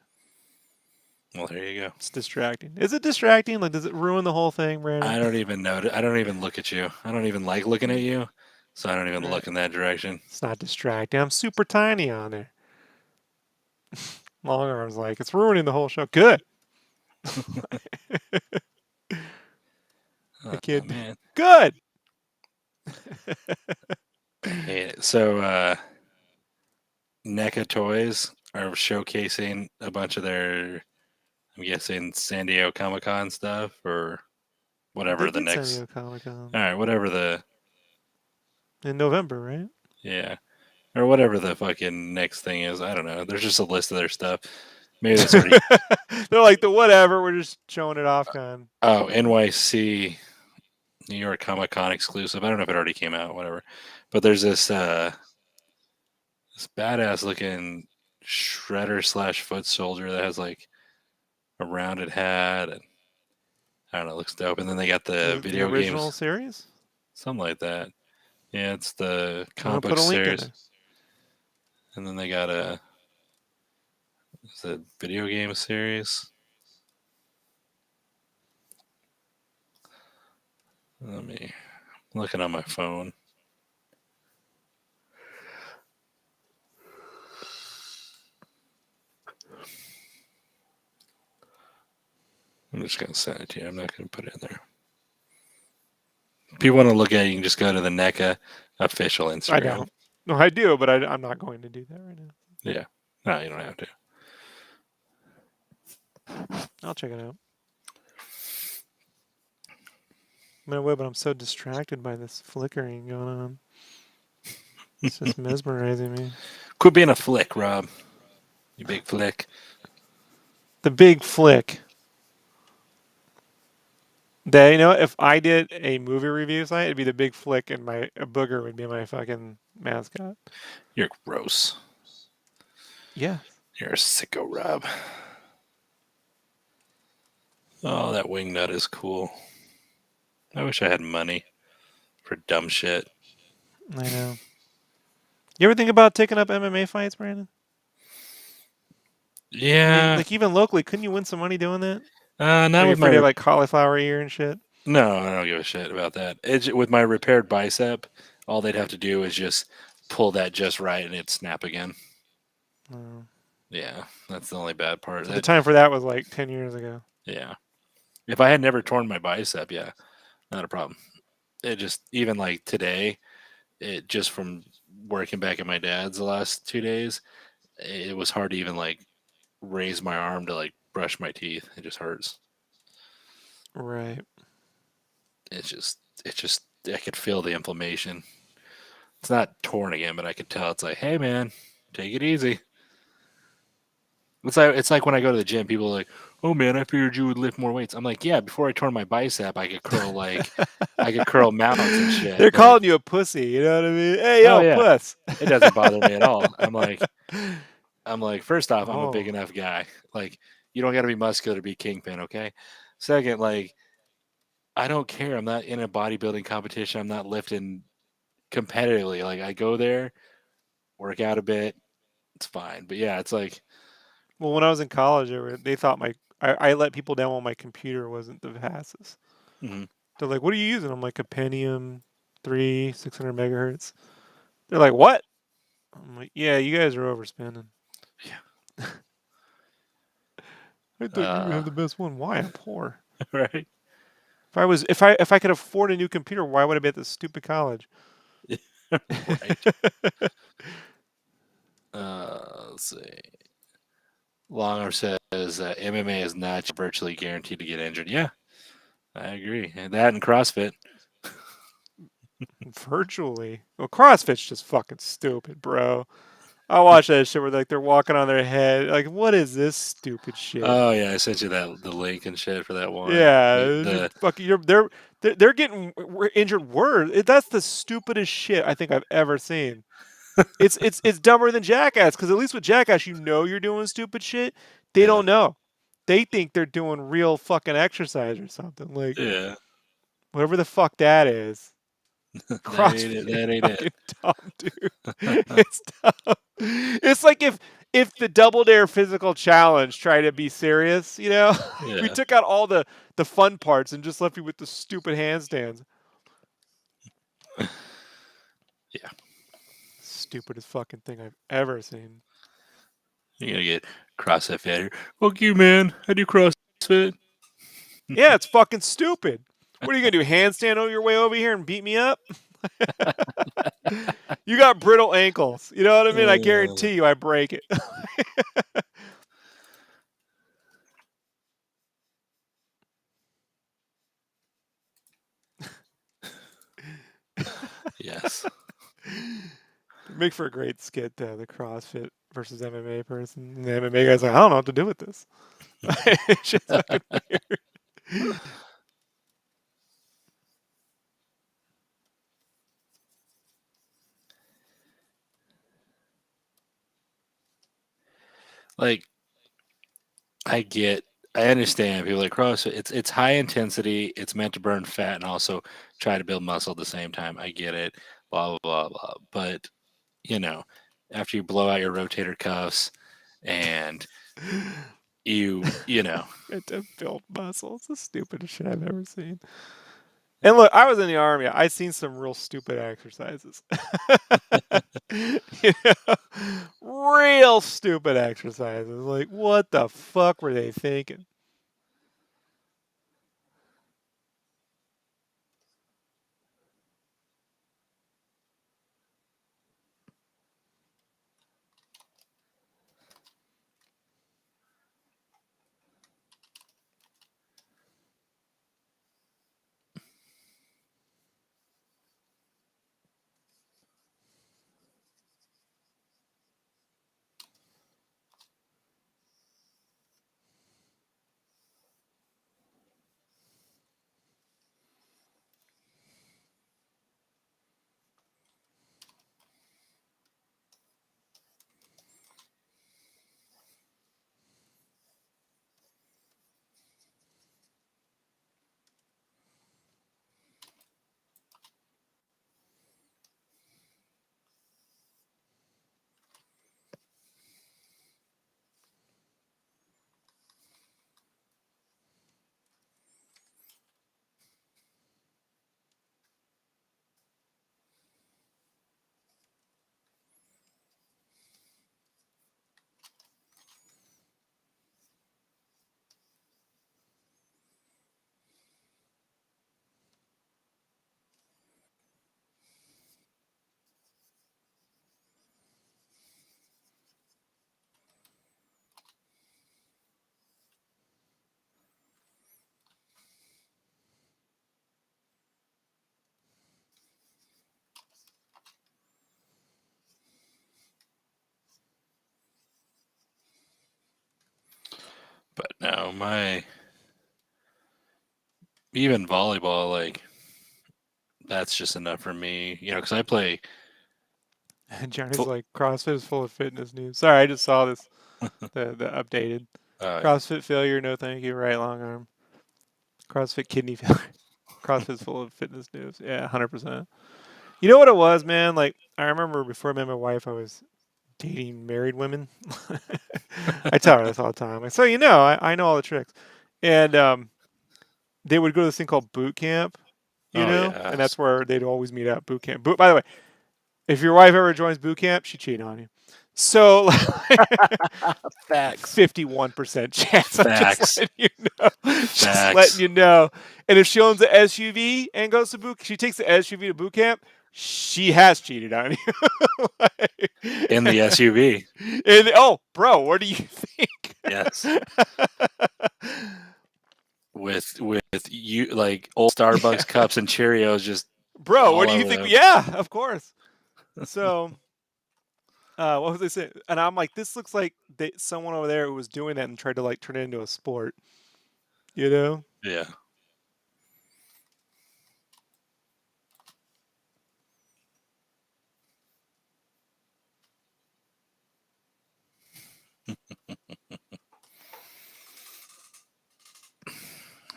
Well, there you go. It's distracting. Is it distracting? Like, does it ruin the whole thing, Brandon? I don't even know. I don't even look at you. I don't even like looking at you, so I don't even Right. look in that direction. It's not distracting. I'm super tiny on there. Long arms, like it's ruining the whole show. Good. The Oh kid. man, Good. I hate it. So, NECA Toys are showcasing a bunch of their, I'm guessing, San Diego Comic Con stuff or They whatever the did San next. Diego Comic All Con right, whatever the in November, right? yeah, or whatever the fucking next thing is. I don't know. There's just a list of their stuff. Maybe that's already. They're like the whatever. We're just showing it off, con. Oh, NYC, New York Comic Con exclusive. I don't know if it already came out. Whatever. But there's this badass looking shredder slash foot soldier that has like a rounded hat and I don't know, it looks dope. And then they got the The video original games, series. something like that. Yeah, it's the I'm gonna comic book put a link in series. there. And then they got a video game series. Let me I'm looking on my phone. I'm just gonna send it to you. I'm not gonna put it in there. If you want to look at it, you can just go to the NECA official I Instagram. don't. No, I do, but I'm not going to do that right now. Yeah. No, you don't have to. I'll check it out. I'm gonna wait, but I'm so distracted by this flickering going on. It's just mesmerizing me. Quit being a flick, Rob. You big flick. The big flick. If I did a movie review site, it'd be the big flick, and my a booger would be my fucking mascot. You're gross. Yeah. You're a sicko, Rob. Oh, that wing nut is cool. I wish I had money for dumb shit. I know. You ever think about taking up MMA fights, Brandon? I mean, Yeah. like even locally, couldn't you win some money doing that? Or Not you with afraid my. of like cauliflower ear and shit? No, I don't give a shit about that. With my repaired bicep, all they'd have to do is just pull that just right and it'd snap again. No. Yeah, that's the only bad part. So the time for that was like 10 years ago. Yeah. If I had never torn my bicep, yeah, not a problem. It just, even like today, it just from working back at my dad's the last 2 days, it was hard to even like raise my arm to like brush my teeth. It just hurts. Right. It's just I could feel the inflammation. It's not torn again, but I could tell it's like, hey man, take it easy. It's like when I go to the gym, people are like, oh man, I figured you would lift more weights. I'm like, yeah, before I tore my bicep, I could curl mountains and shit. They're Like, calling you a pussy. You know what I mean? Hey, oh yo, yeah, puss. it doesn't bother me at all. I'm like, first off, I'm a big Oh, enough guy. Like, you don't got to be muscular to be kingpin, okay? Second, like, I don't care. I'm not in a bodybuilding competition. I'm not lifting competitively. Like, I go there, work out a bit, it's fine. But yeah, it's like, well, when I was in college, they thought I let people down when my computer wasn't the fastest. mhm, They're like, "What are you using?" I'm like, "A Pentium 3, 600 megahertz." They're like, "What?" I'm like, "Yeah, you guys are overspending. yeah, I thought you have the best one. Why? I'm poor. right, If I could afford a new computer, why would I be at this stupid college?" right. Let's see. Longarm says MMA is not virtually guaranteed to get injured. Yeah, I agree. And that and CrossFit. Virtually. Well, CrossFit's just fucking stupid, bro. I watch that shit where like they're walking on their head. Like, what is this stupid shit? Oh yeah, I sent you the link and shit for that one. Yeah, you're The fucking. They're getting injured worse. That's the stupidest shit I think I've ever seen. It's dumber than Jackass because at least with Jackass you know you're doing stupid shit. They yeah don't know. They think they're doing real fucking exercise or something like yeah whatever the fuck that is. that ain't it. CrossFit is That ain't it. fucking dumb, dude. It's dumb. It's like if the Double Dare physical challenge tried to be serious, we Yeah. took out all the fun parts and just left you with the stupid handstands. Yeah. Stupidest fucking thing I've ever seen. You're gonna get CrossFit failure. Fuck you, man. I do CrossFit. Yeah, it's fucking stupid. What are you gonna do? Handstand your way over here and beat me up? You got brittle ankles. You know what I mean? I Uh, guarantee you, I break it. yes. Make for a great skit, the CrossFit versus MMA person. And the MMA guy's like, I don't know what to do with this. It's just fucking weird. Like I understand people like CrossFit. It's high intensity. It's meant to burn fat and also try to build muscle at the same time. I get it. Blah blah blah blah. But you know, after you blow out your rotator cuffs and you know, And to build muscle. It's the stupidest shit I've ever seen. And look, I was in the army. I seen some real stupid exercises. you know, real stupid exercises. Like, what the fuck were they thinking? but no, my even volleyball, like that's just enough for me. You know, because I play. And Johnny's Fo- like, CrossFit is full of fitness news. Sorry, I just saw this. The updated yeah. CrossFit failure. No, thank you. Right long arm. CrossFit kidney failure. CrossFit's full of fitness news. Yeah, 100%. You know what it was, man? Like, I remember before I met my wife, I was dating married women. I tell her this all the time. Like, so I know all the tricks. And they would go to this thing called boot camp, Oh and yeah. that's where they'd always meet at boot camp. By the way, if your wife ever joins boot camp, she cheated on you. So Facts. 51% chance. I'm just Facts. letting you know. Just letting Facts. you know. And if she owns an SUV and goes to she takes the SUV to boot camp, she has cheated on you. In the SUV. and oh, bro, what do you think? Yes. With you like old Starbucks yeah, cups and Cheerios just bro, what all do you over think? them. Yeah, of course. So, what was I saying? And I'm like, this looks like someone over there who was doing that and tried to like turn it into a sport. You know? Yeah.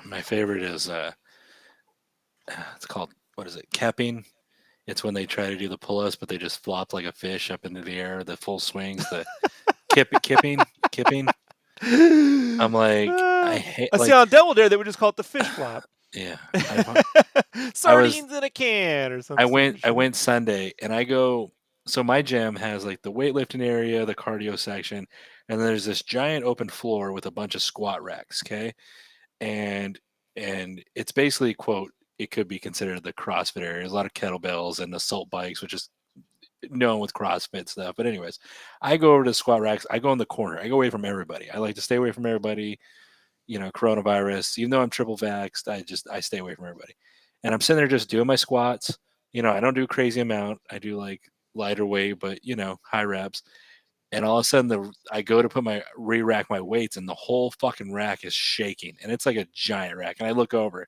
My favorite is it's called what is it? Capping. It's when they try to do the pull-ups, but they just flop like a fish up into the air. The full swings. kipping. I'm like, I hate I see like on Devil Dare they would just call it the fish flap. yeah. I I was Sardines in a can or some I stupid went I shit. went Sunday and I go so my gym has like the weightlifting area, the cardio section, and then there's this giant open floor with a bunch of squat racks, okay? And it's basically quote it could be considered the CrossFit area. There's a lot of kettlebells and assault bikes, which is known with CrossFit stuff. But anyways, I go over to the squat racks. I go in the corner. I go away from everybody. I like to stay away from everybody. Coronavirus. Even though I'm triple vaxxed, I stay away from everybody. And I'm sitting there just doing my squats. I don't do a crazy amount. I do like lighter weight, but high reps. And all of a sudden, I go to put my re-rack my weights, and the whole fucking rack is shaking, and it's like a giant rack. And I look over,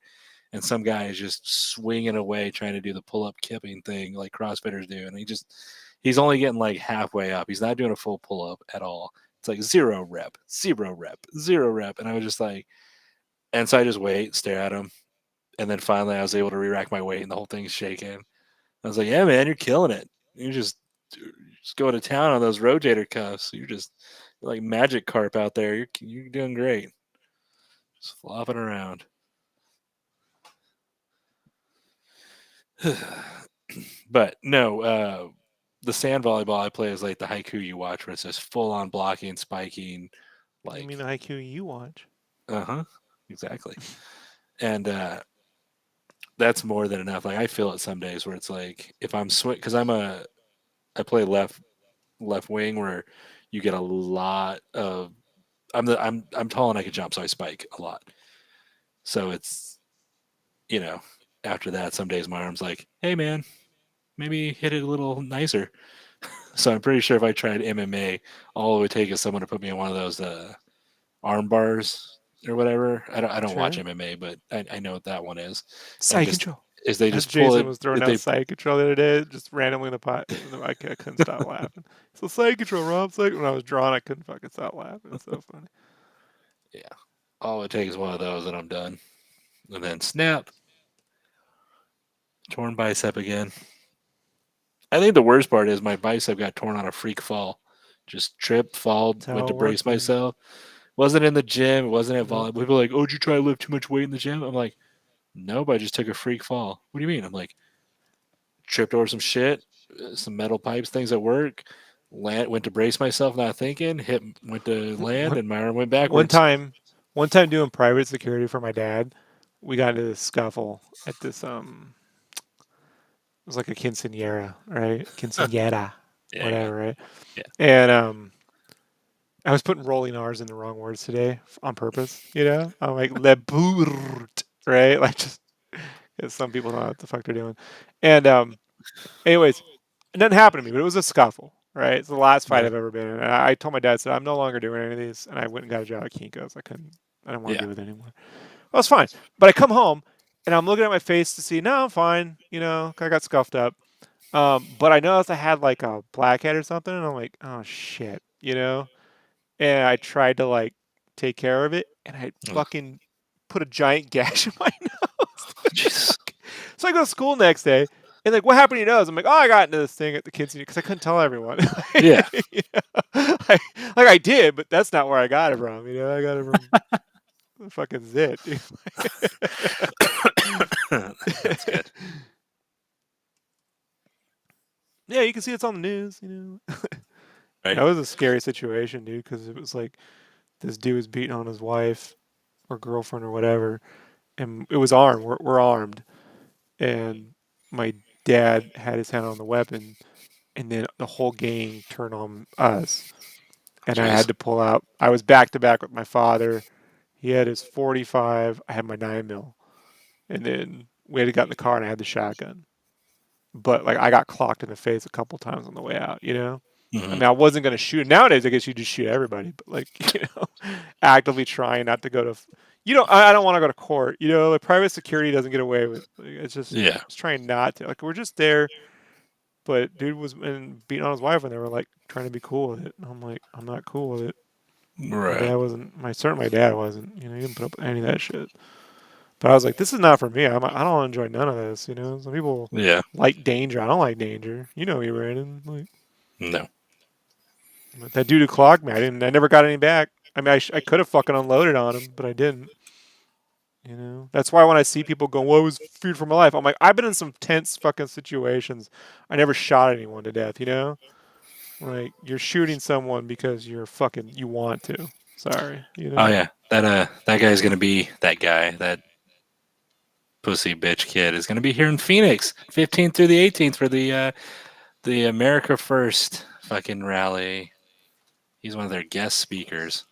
and some guy is just swinging away trying to do the pull-up kipping thing like CrossFitters do, and he's only getting like halfway up. He's not doing a full pull-up at all. It's like zero rep, zero rep, zero rep, and I was just like, and so I just wait, stare at him, and then finally I was able to re-rack my weight, and the whole thing's shaking. I was like, "Yeah, man, you're killing it. You're just going to town on those rotator cuffs. You're like magic carp out there. You're doing great. Just flopping around." But no, the sand volleyball I play is like the haiku you watch, where it's just full on blocking, spiking, You mean like the haiku you watch? exactly. And that's more than enough. Like I feel it some days where it's like if I'm swing because I play left wing where you get a lot of I'm tall and I can jump, so I spike a lot. So it's you know after that, some days my arm's like, hey man, maybe hit it a little nicer. So I'm pretty sure if I tried MMA, all it would take is someone to put me in one of those arm bars or whatever. I don't watch Sure. MMA, but I know what that one is. And Psych just control. is they As just pull Jason it, was throwing out they psych control the other day, just randomly in the pot. I couldn't stop laughing. So psych control, Rob. Psych. When I was drawing, I couldn't fucking stop laughing. It's so funny. yeah, all it takes is one of those and I'm done. And then snap, torn bicep again. I think the worst part is my bicep got torn on a freak fall. Just tripped, fall, That's went how to it works, brace man. myself. Wasn't in the gym. It wasn't at Nope. volleyball. People are like, "Oh, did you try to lift too much weight in the gym?" I'm like, "Nope, I just took a freak fall." What do you mean? I'm like, tripped over some shit, some metal pipes, things at work. Went to brace myself, not thinking. Went to land, One, and my arm went one backwards. time, one time doing private security for my dad, we got into this scuffle at this it was like a quinceanera, right? Quinceanera, Yeah, yeah, whatever, right? yeah. And I was putting rolling R's in the wrong words today on purpose. I'm like le bourrt, right? Like just 'cause some people don't know what the fuck they're doing. And anyways, it didn't happen to me, but it was a scuffle, right? It's the last fight Uh, I've ever been in. And I told my dad, I said, I'm no longer doing any of these, and I went and got a job at Kinko's. I didn't want to yeah. do it anymore. Well, it's fine. But I come home and I'm looking at my face to see, no, I'm fine. 'Cause I got scuffed up. But I noticed I had like a blackhead or something, and I'm like, oh shit. And I tried to like take care of it, and I Ugh, fucking put a giant gash in my nose. Jesus. So I go to school next day, and like, what happened to your nose? I'm like, oh, I got into this thing at the kids' because I couldn't tell everyone. Yeah. You like I did, but that's not where I got it from. I got it from the fucking zit. Dude. That's good. Yeah, you can see it's on the news. Right. That was a scary situation, dude, because it was like this dude was beating on his wife or girlfriend or whatever, and it was armed. We're armed, and my dad had his hand on the weapon, and then the whole gang turned on us, and I had Jeez. to pull out. I was back to back with my father. He had his 45. I had my 9 mil, and then we had to get in the car, and I had the shotgun. But like I got clocked in the face a couple times on the way out. I Hmm. mean, I wasn't gonna shoot. Nowadays, I guess you just shoot everybody, but like actively trying not to go to. I don't want to go to court. Like private security doesn't get away with. Like, it's just Yeah. it's trying not to. Like we're just there, but dude was beating on his wife, and they were like trying to be cool with it. And I'm like, I'm not cool with it. My Right. dad wasn't. My dad wasn't. He didn't put up with any of that shit. But I was like, this is not for me. I don't enjoy none of this. Some people Yeah. like danger. I don't like danger. You know me, Brandon. Like, No. But that dude who clogged me, I never got any back. I mean, I could have fucking unloaded on him, but I didn't. You know, that's why when I see people going, "Well, I was feared for my life," I'm like, I've been in some tense fucking situations. I never shot anyone to death. You know, like you're shooting someone because you're fucking you want to. Sorry, you Oh know. yeah, that guy's gonna be that guy. That pussy bitch kid is gonna be here in Phoenix, 15th through the 18th for the America First fucking rally. He's one of their guest speakers.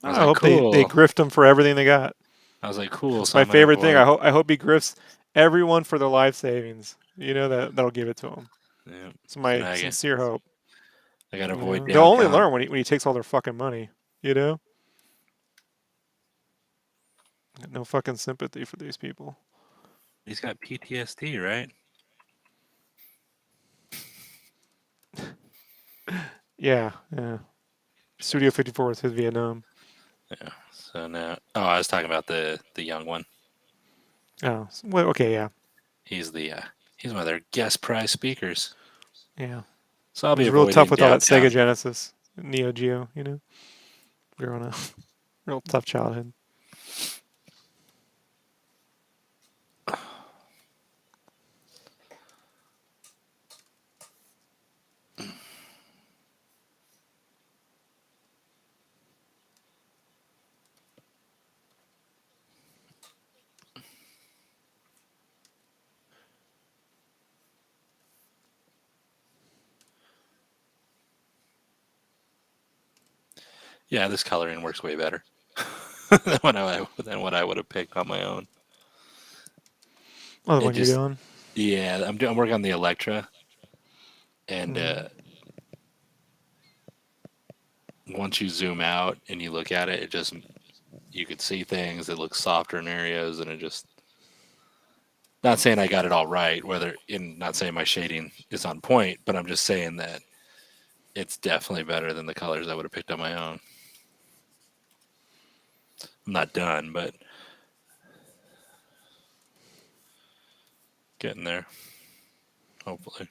I was I like, hope they cool. grift him for everything they got. I was like, cool. That's So my I'm gonna favorite thing. order. I hope he grifts everyone for their life savings. You know that'll give it to him. Yeah. It's So my now sincere hope. I gotta You avoid know, they'll only downtown. learn when he takes all their fucking money. You know, no fucking sympathy for these people. He's got PTSD, right? Yeah, yeah. Studio 54 was his Vietnam. Yeah. So now, oh, I was talking about the young one. Oh, well, okay, yeah, He's the he's one of their guest prize speakers. yeah. So I'll It be was real tough avoiding with all that Sega downtown. Genesis, Neo Geo. You know, we were on a real tough childhood. Yeah, this coloring works way better than what I would have picked on my own. Oh, the It one you're just doing. yeah, I'm working on the Electra, and Mm. once you zoom out and you look at it, it just you could see things. It looks softer in areas, and it just not saying I got it all right. Whether in not saying my shading is on point, but I'm just saying that it's definitely better than the colors I would have picked on my own. I'm not done, but getting there. Hopefully.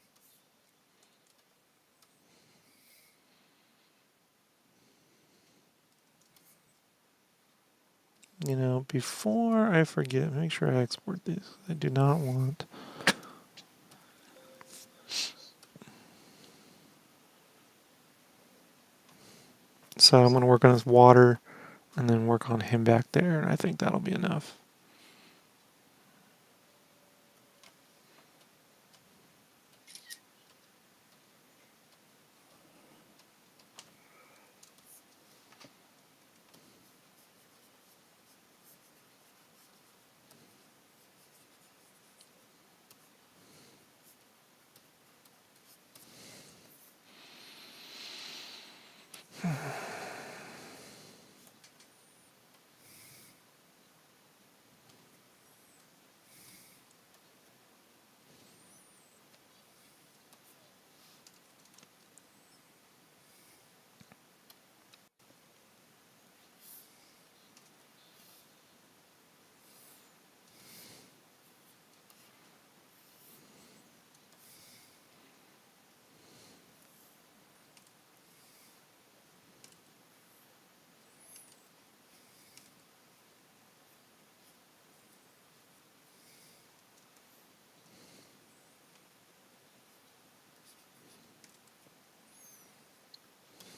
You know, before I forget, make sure I export these. I do not want. So I'm gonna work on his water, and then work on him back there, and I think that'll be enough.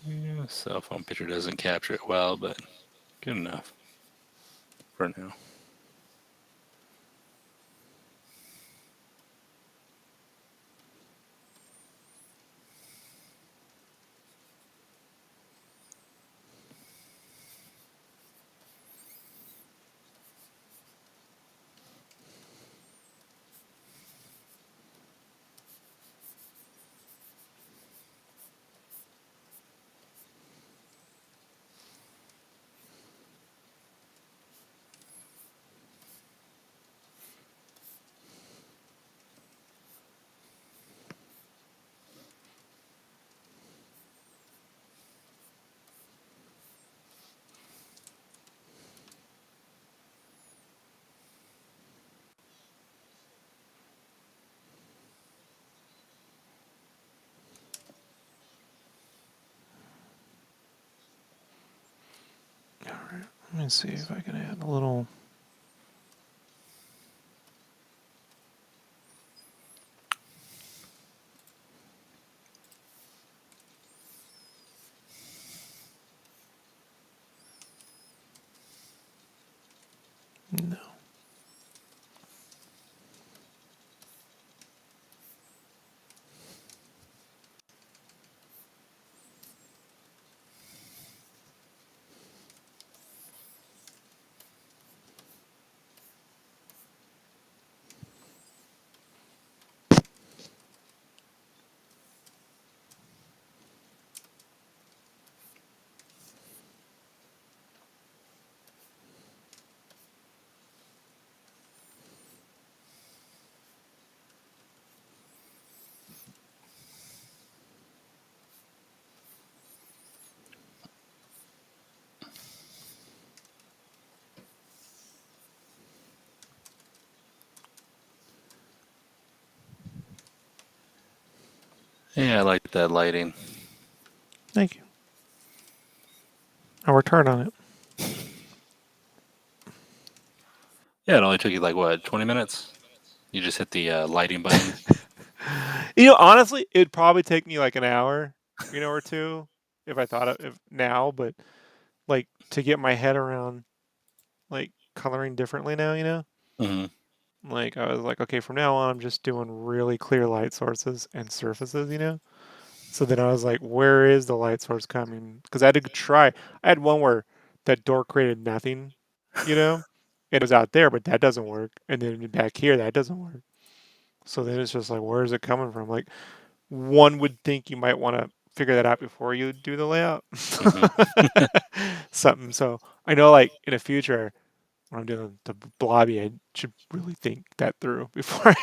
Yeah, cell phone picture doesn't capture it well, but good enough for now. Let me see if I can add a little. No. Yeah, I like that lighting. Thank you. I worked hard on it. Yeah, it only took you like what, 20 minutes? You just hit the lighting button. Honestly, it'd probably take me like an hour, or two, if I thought of if now, but like to get my head around like coloring differently now, Hmm. like I was like, okay, from now on, I'm just doing really clear light sources and surfaces. So then I was like, where is the light source coming? Because I had to try. I had one where that door created nothing, and it was out there, but that doesn't work. And then back here, that doesn't work. So then it's just like, where is it coming from? Like, one would think you might want to figure that out before you do the layout. Hmm. Something. So I know, like, in the future, when I'm doing the blobby, I should really think that through before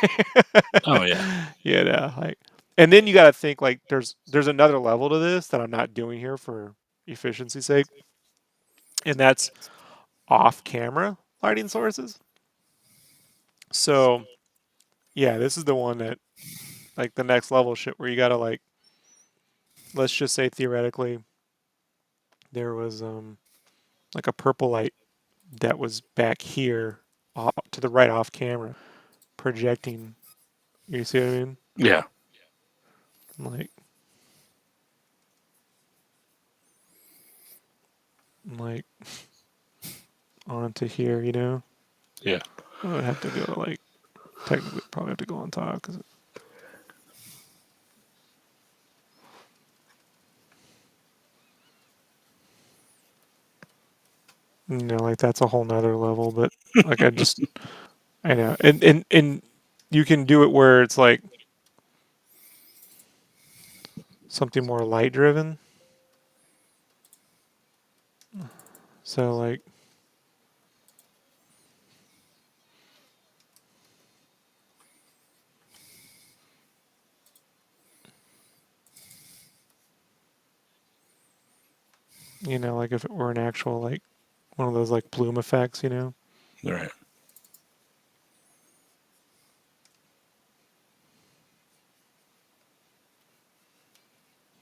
Oh yeah. like, and then you got to think like there's another level to this that I'm not doing here for efficiency's sake, and that's off camera lighting sources. So yeah, this is the one that like the next level shit where you got to like, let's just say theoretically there was like a purple light that was back here off, to the right off camera projecting. You see what I mean? Yeah. Like like onto here. Yeah. I would have to go like technically probably have to go on top because like that's a whole nother level. But like I know, and you can do it where it's like something more light driven. So like like if it were an actual like one of those like bloom effects. Right.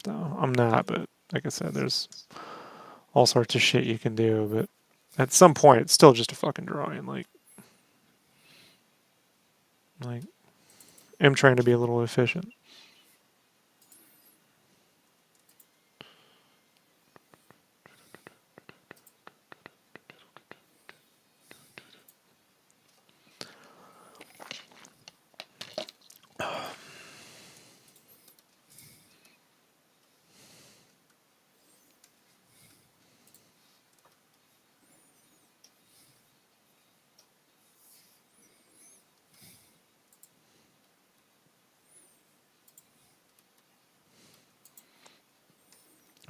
So I'm not, but like I said, there's all sorts of shit you can do. But at some point, it's still just a fucking drawing. Like I'm trying to be a little efficient.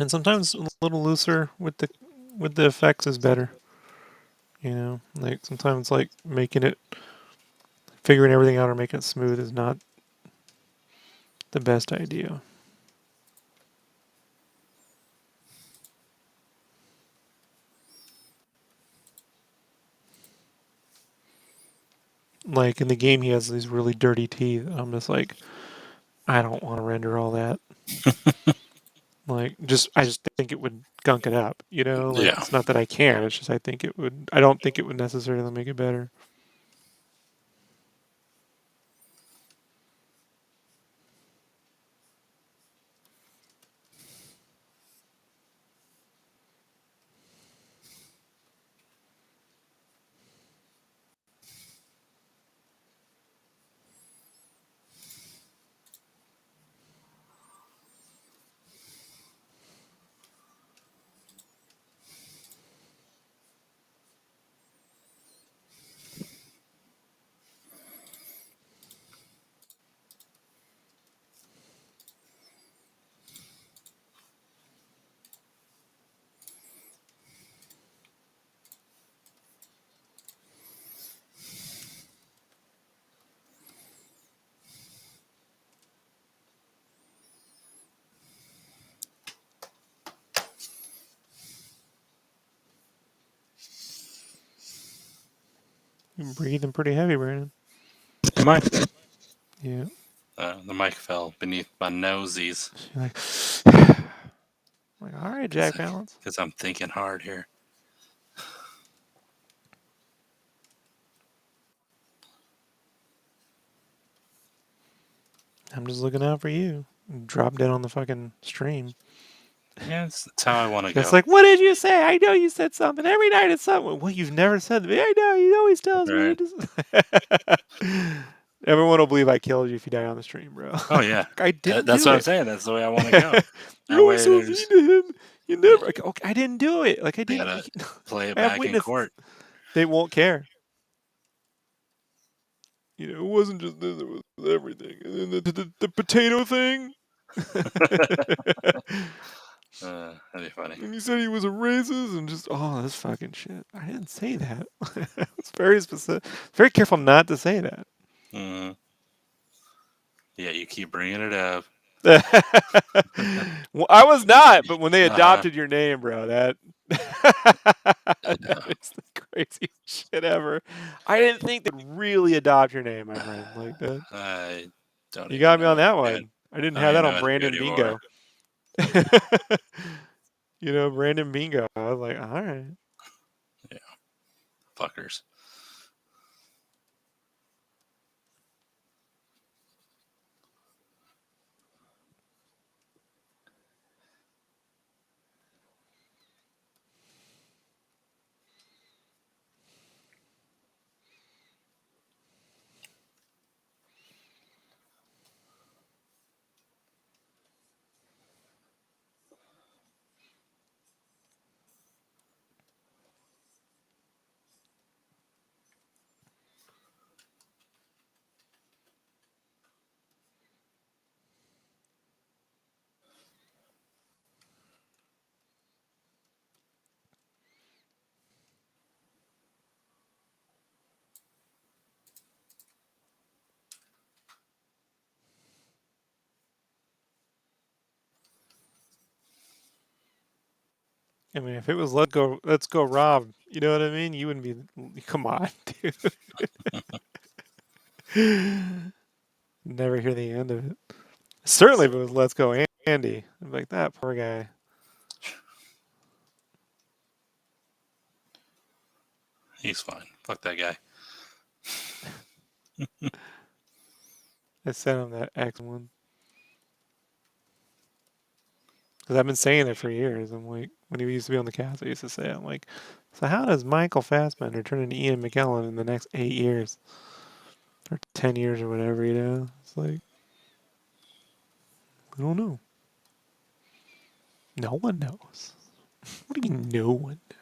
And sometimes a little looser with the effects is better. Like sometimes like figuring everything out or making it smooth is not the best idea. Like in the game, he has these really dirty teeth. I'm just like, I don't want to render all that. Like, I just think it would gunk it up. You know, like Yeah. it's not that I can't. It's just I think it would. I don't think it would necessarily make it better. You're breathing pretty heavy, Brandon. Am I? Yeah. The mic fell beneath my nosies. You're like, all right, Jack Palance. Because I'm thinking hard here. I'm just looking out for you. Drop dead on the fucking stream. Yeah, that's how I want to go. It's like, what did you say? I know you said something. Every night it's something. Well, you've never said to me. I know. You always tell me. Everyone will believe I killed you if you die on the stream, bro. Oh, yeah. I didn't That's do what it. I'm saying. That's the way I want to go. You're always so mean to him. You never. Like, okay, I didn't do it. Like, I They didn't. gotta play it I have back in witnesses. court. They won't care. You know, it wasn't just this, it was everything. And then the potato thing. That'd be funny. And he said he was a racist and just, oh, that's fucking shit. I didn't say that. It's very specific. Very careful not to say that. Mm-hmm. Yeah, you keep bringing it up. Well, I was not, but when they adopted your name, bro, that is the craziest shit ever. I didn't think they'd really adopt your name, my friend. Like that. I don't. You got me know on that it, one. dude. I didn't I have don't that even on know what to Brandon do Bingo. anymore. You know, Brandon Bingo. I was like, all right. Yeah. Fuckers. I mean, if it was let's go Rob, you know what I mean? You wouldn't be, come on, dude. Never hear the end of it. Certainly if it was let's go Andy. I'm like, that poor guy. He's fine. Fuck that guy. I sent him that X one. Because I've been saying it for years. I'm like, when he used to be on the cast, I used to say, I'm like, so how does Michael Fassbender turn into Ian McKellen in the next 8 years? Or 10 years or whatever, you know? It's like, I don't know. No one knows. What do you mean no one knows?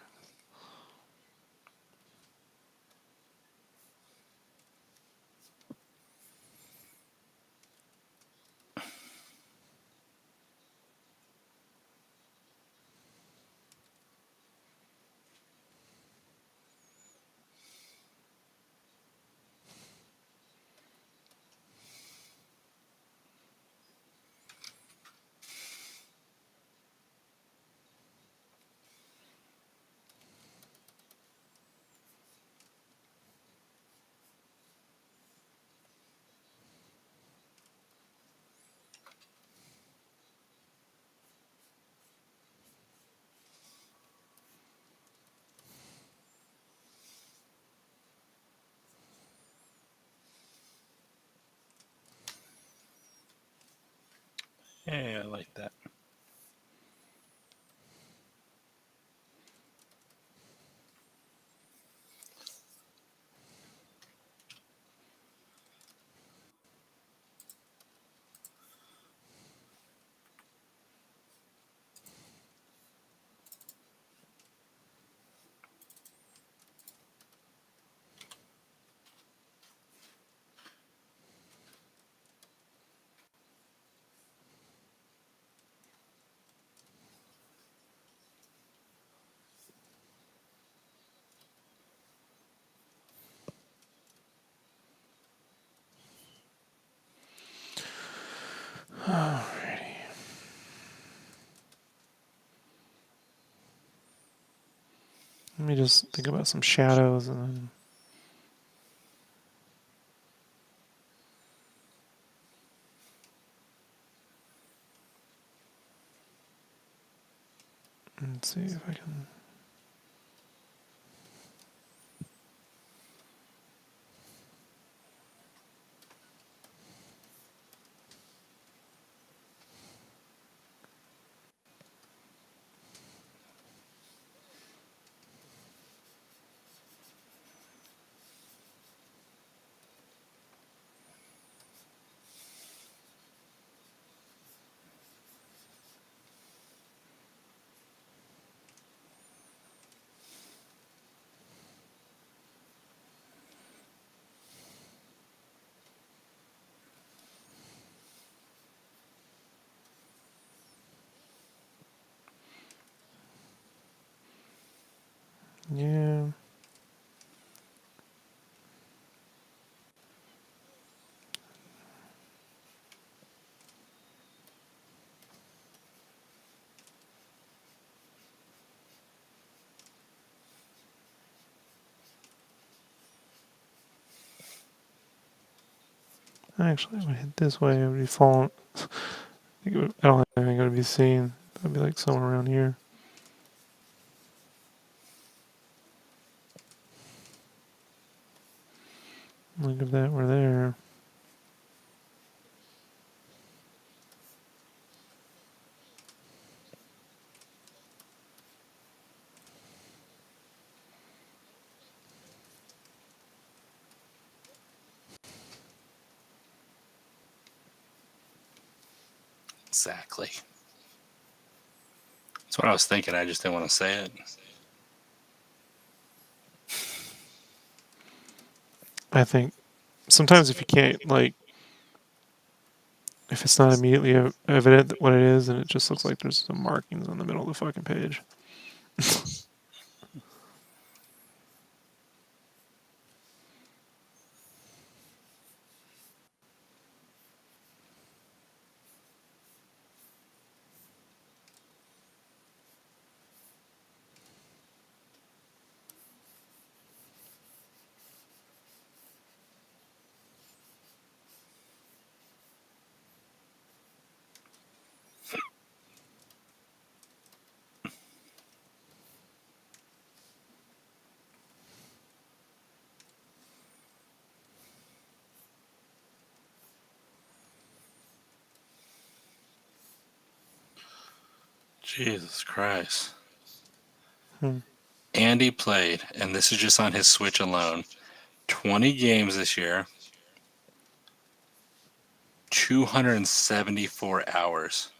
Yeah, I like that. Alrighty. Let me just think about some shadows and then. Let's see if I can. Yeah. Actually, if I hit this way, it would be falling. I don't think I'm going to be seen. It'd be like somewhere around here. Look if that were there. Exactly. That's what I was thinking. I just didn't want to say it. I think sometimes if you can't, like, if it's not immediately evident what it is, and it just looks like there's some markings in the middle of the fucking page. Jesus Christ. Hmm. Andy played, and this is just on his Switch alone, 20 games this year, 274 hours.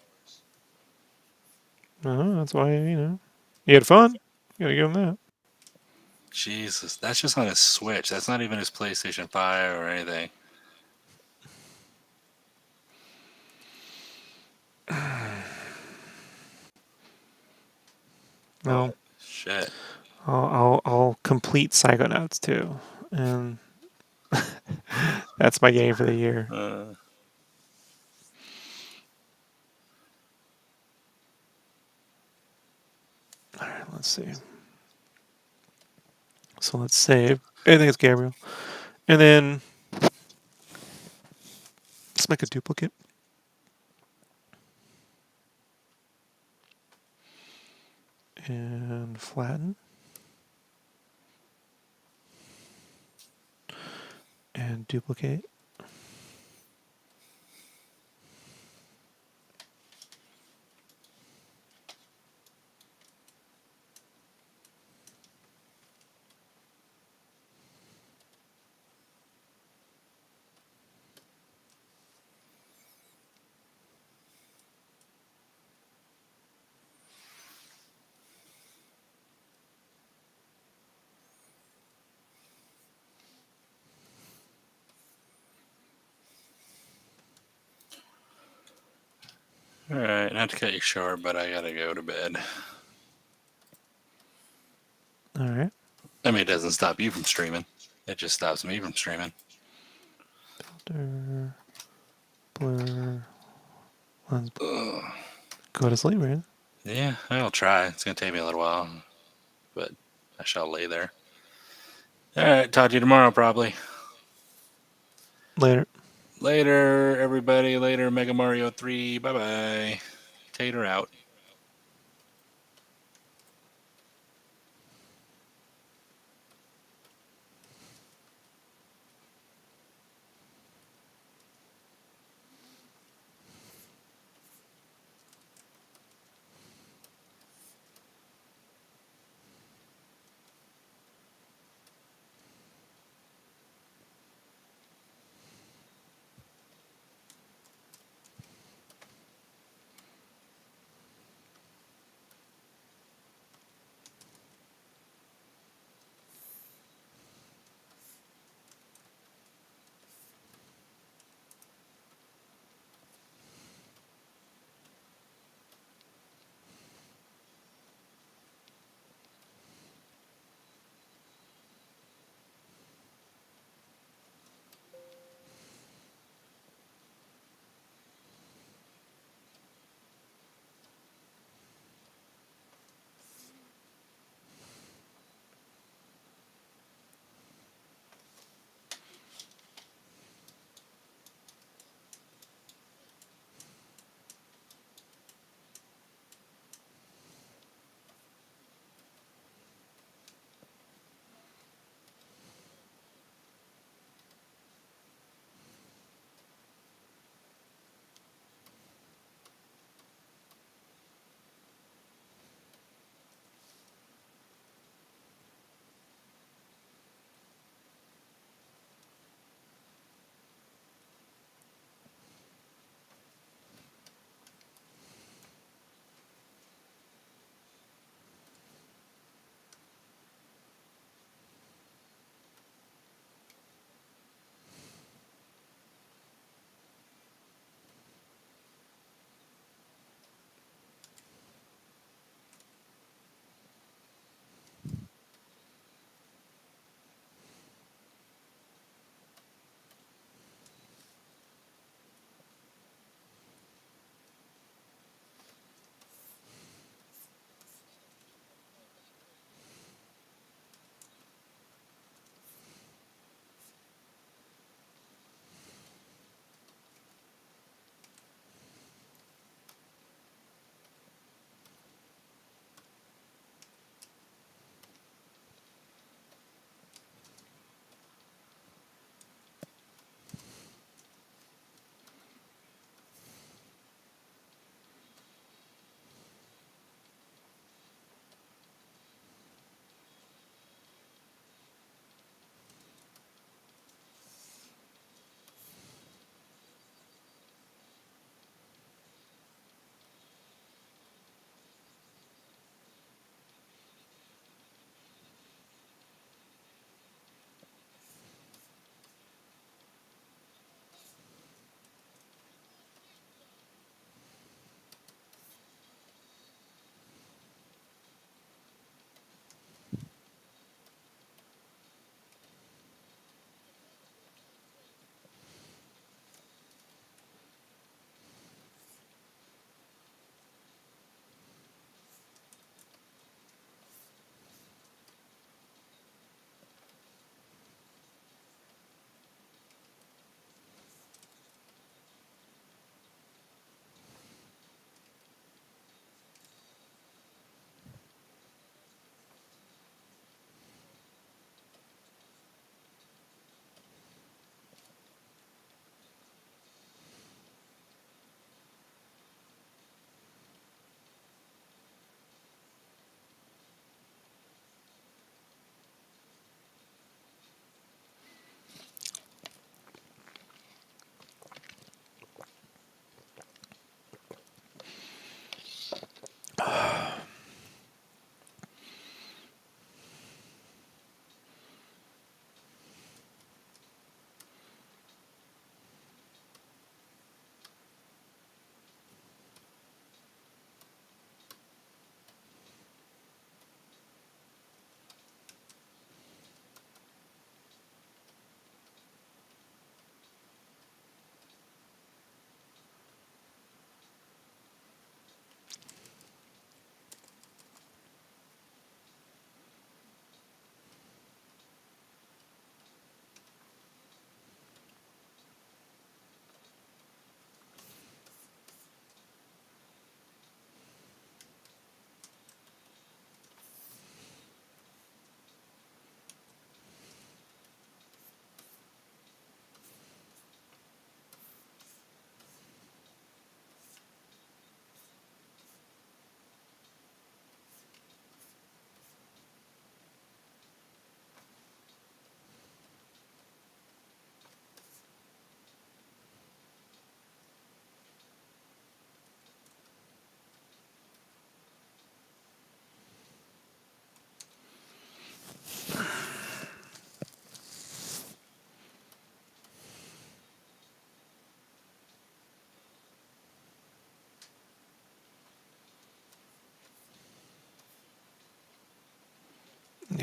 That's why, he had fun. You gotta give him that. Jesus, that's just on his Switch. That's not even his PlayStation 5 or anything. No, Shit. I'll complete Psychonauts too, and that's my game for the year. All right, let's see. So let's save. I think it's Gabriel, and then let's make a duplicate. And flatten. And duplicate. All right, not to cut you short, but I gotta go to bed. All right. I mean, it doesn't stop you from streaming. It just stops me from streaming. Filter, blur, lens. Go to sleep, man. Yeah, I'll try. It's gonna take me a little while, but I shall lay there. All right, talk to you tomorrow, probably. Later. Later, everybody. Later, Mega Mario 3. Bye bye. Tater out.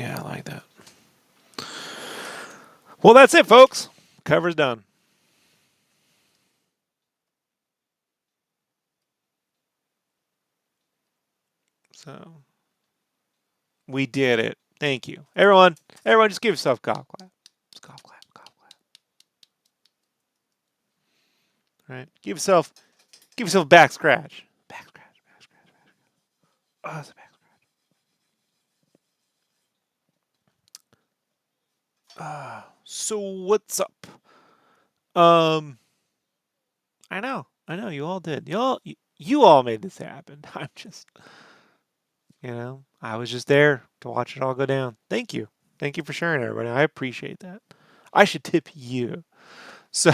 Yeah, I like that. Well, that's it, folks. Cover's done. So we did it. Thank you, everyone. Everyone, just give yourself a golf clap. Just golf clap, golf clap. Right? Give yourself a back scratch. Back scratch, back scratch, back scratch. Oh, it's a back scratch. So what's up? Um, I know, you all did. You all made this happen. I'm just, I was just there to watch it all go down. Thank you for sharing, everybody. I appreciate that. I should tip you. So,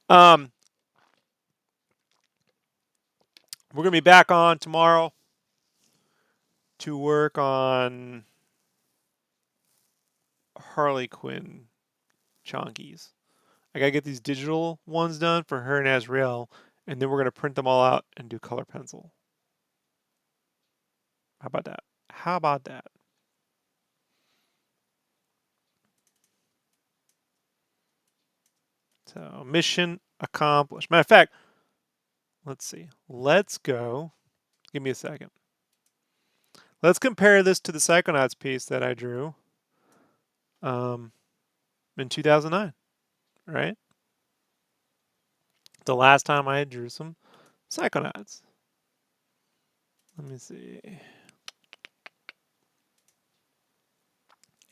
um, we're gonna be back on tomorrow to work on Harley Quinn chonkies. I gotta get these digital ones done for her and Azrael, and then we're gonna print them all out and do color pencil. How about that? How about that? So mission accomplished. Matter of fact, let's see. Let's go. Give me a second. Let's compare this to the Psychonauts piece that I drew um, in 2009, right? The last time I drew some Psychonauts. Let me see.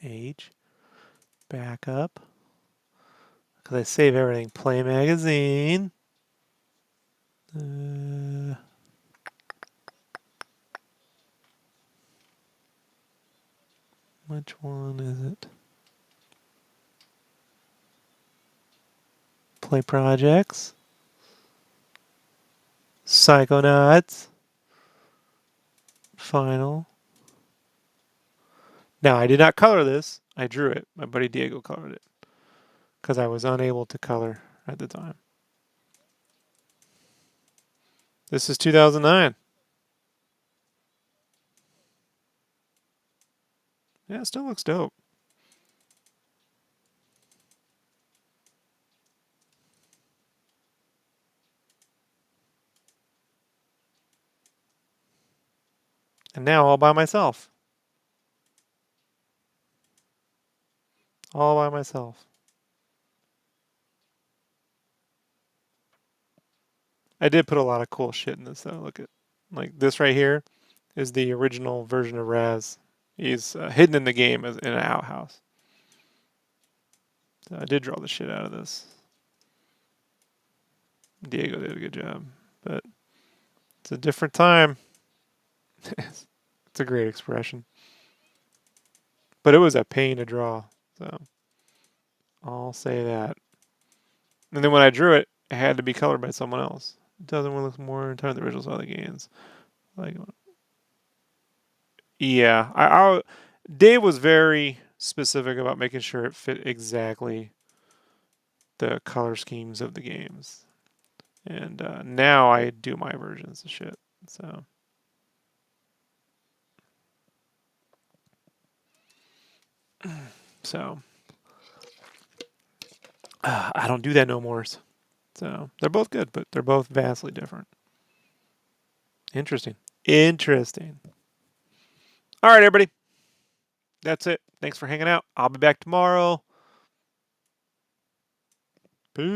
Age. Back up. Because I save everything. Play magazine. Which one is it? Play projects. Psychonauts. Final. Now, I did not color this. I drew it. My buddy Diego colored it. Because I was unable to color at the time. This is 2009. Yeah, it still looks dope. And now all by myself. All by myself. I did put a lot of cool shit in this though. Look at like this right here is the original version of Raz. He's hidden in the game as in an outhouse. So I did draw the shit out of this. Diego did a good job, but it's a different time. It's a great expression, but it was a pain to draw. So I'll say that. And then when I drew it, it had to be colored by someone else. It doesn't look more entirely the original other games. Like, yeah, Dave was very specific about making sure it fit exactly the color schemes of the games. And now I do my versions of shit. So I don't do that no more. So they're both good, but they're both vastly different. Interesting. Interesting. All right, everybody. That's it. Thanks for hanging out. I'll be back tomorrow.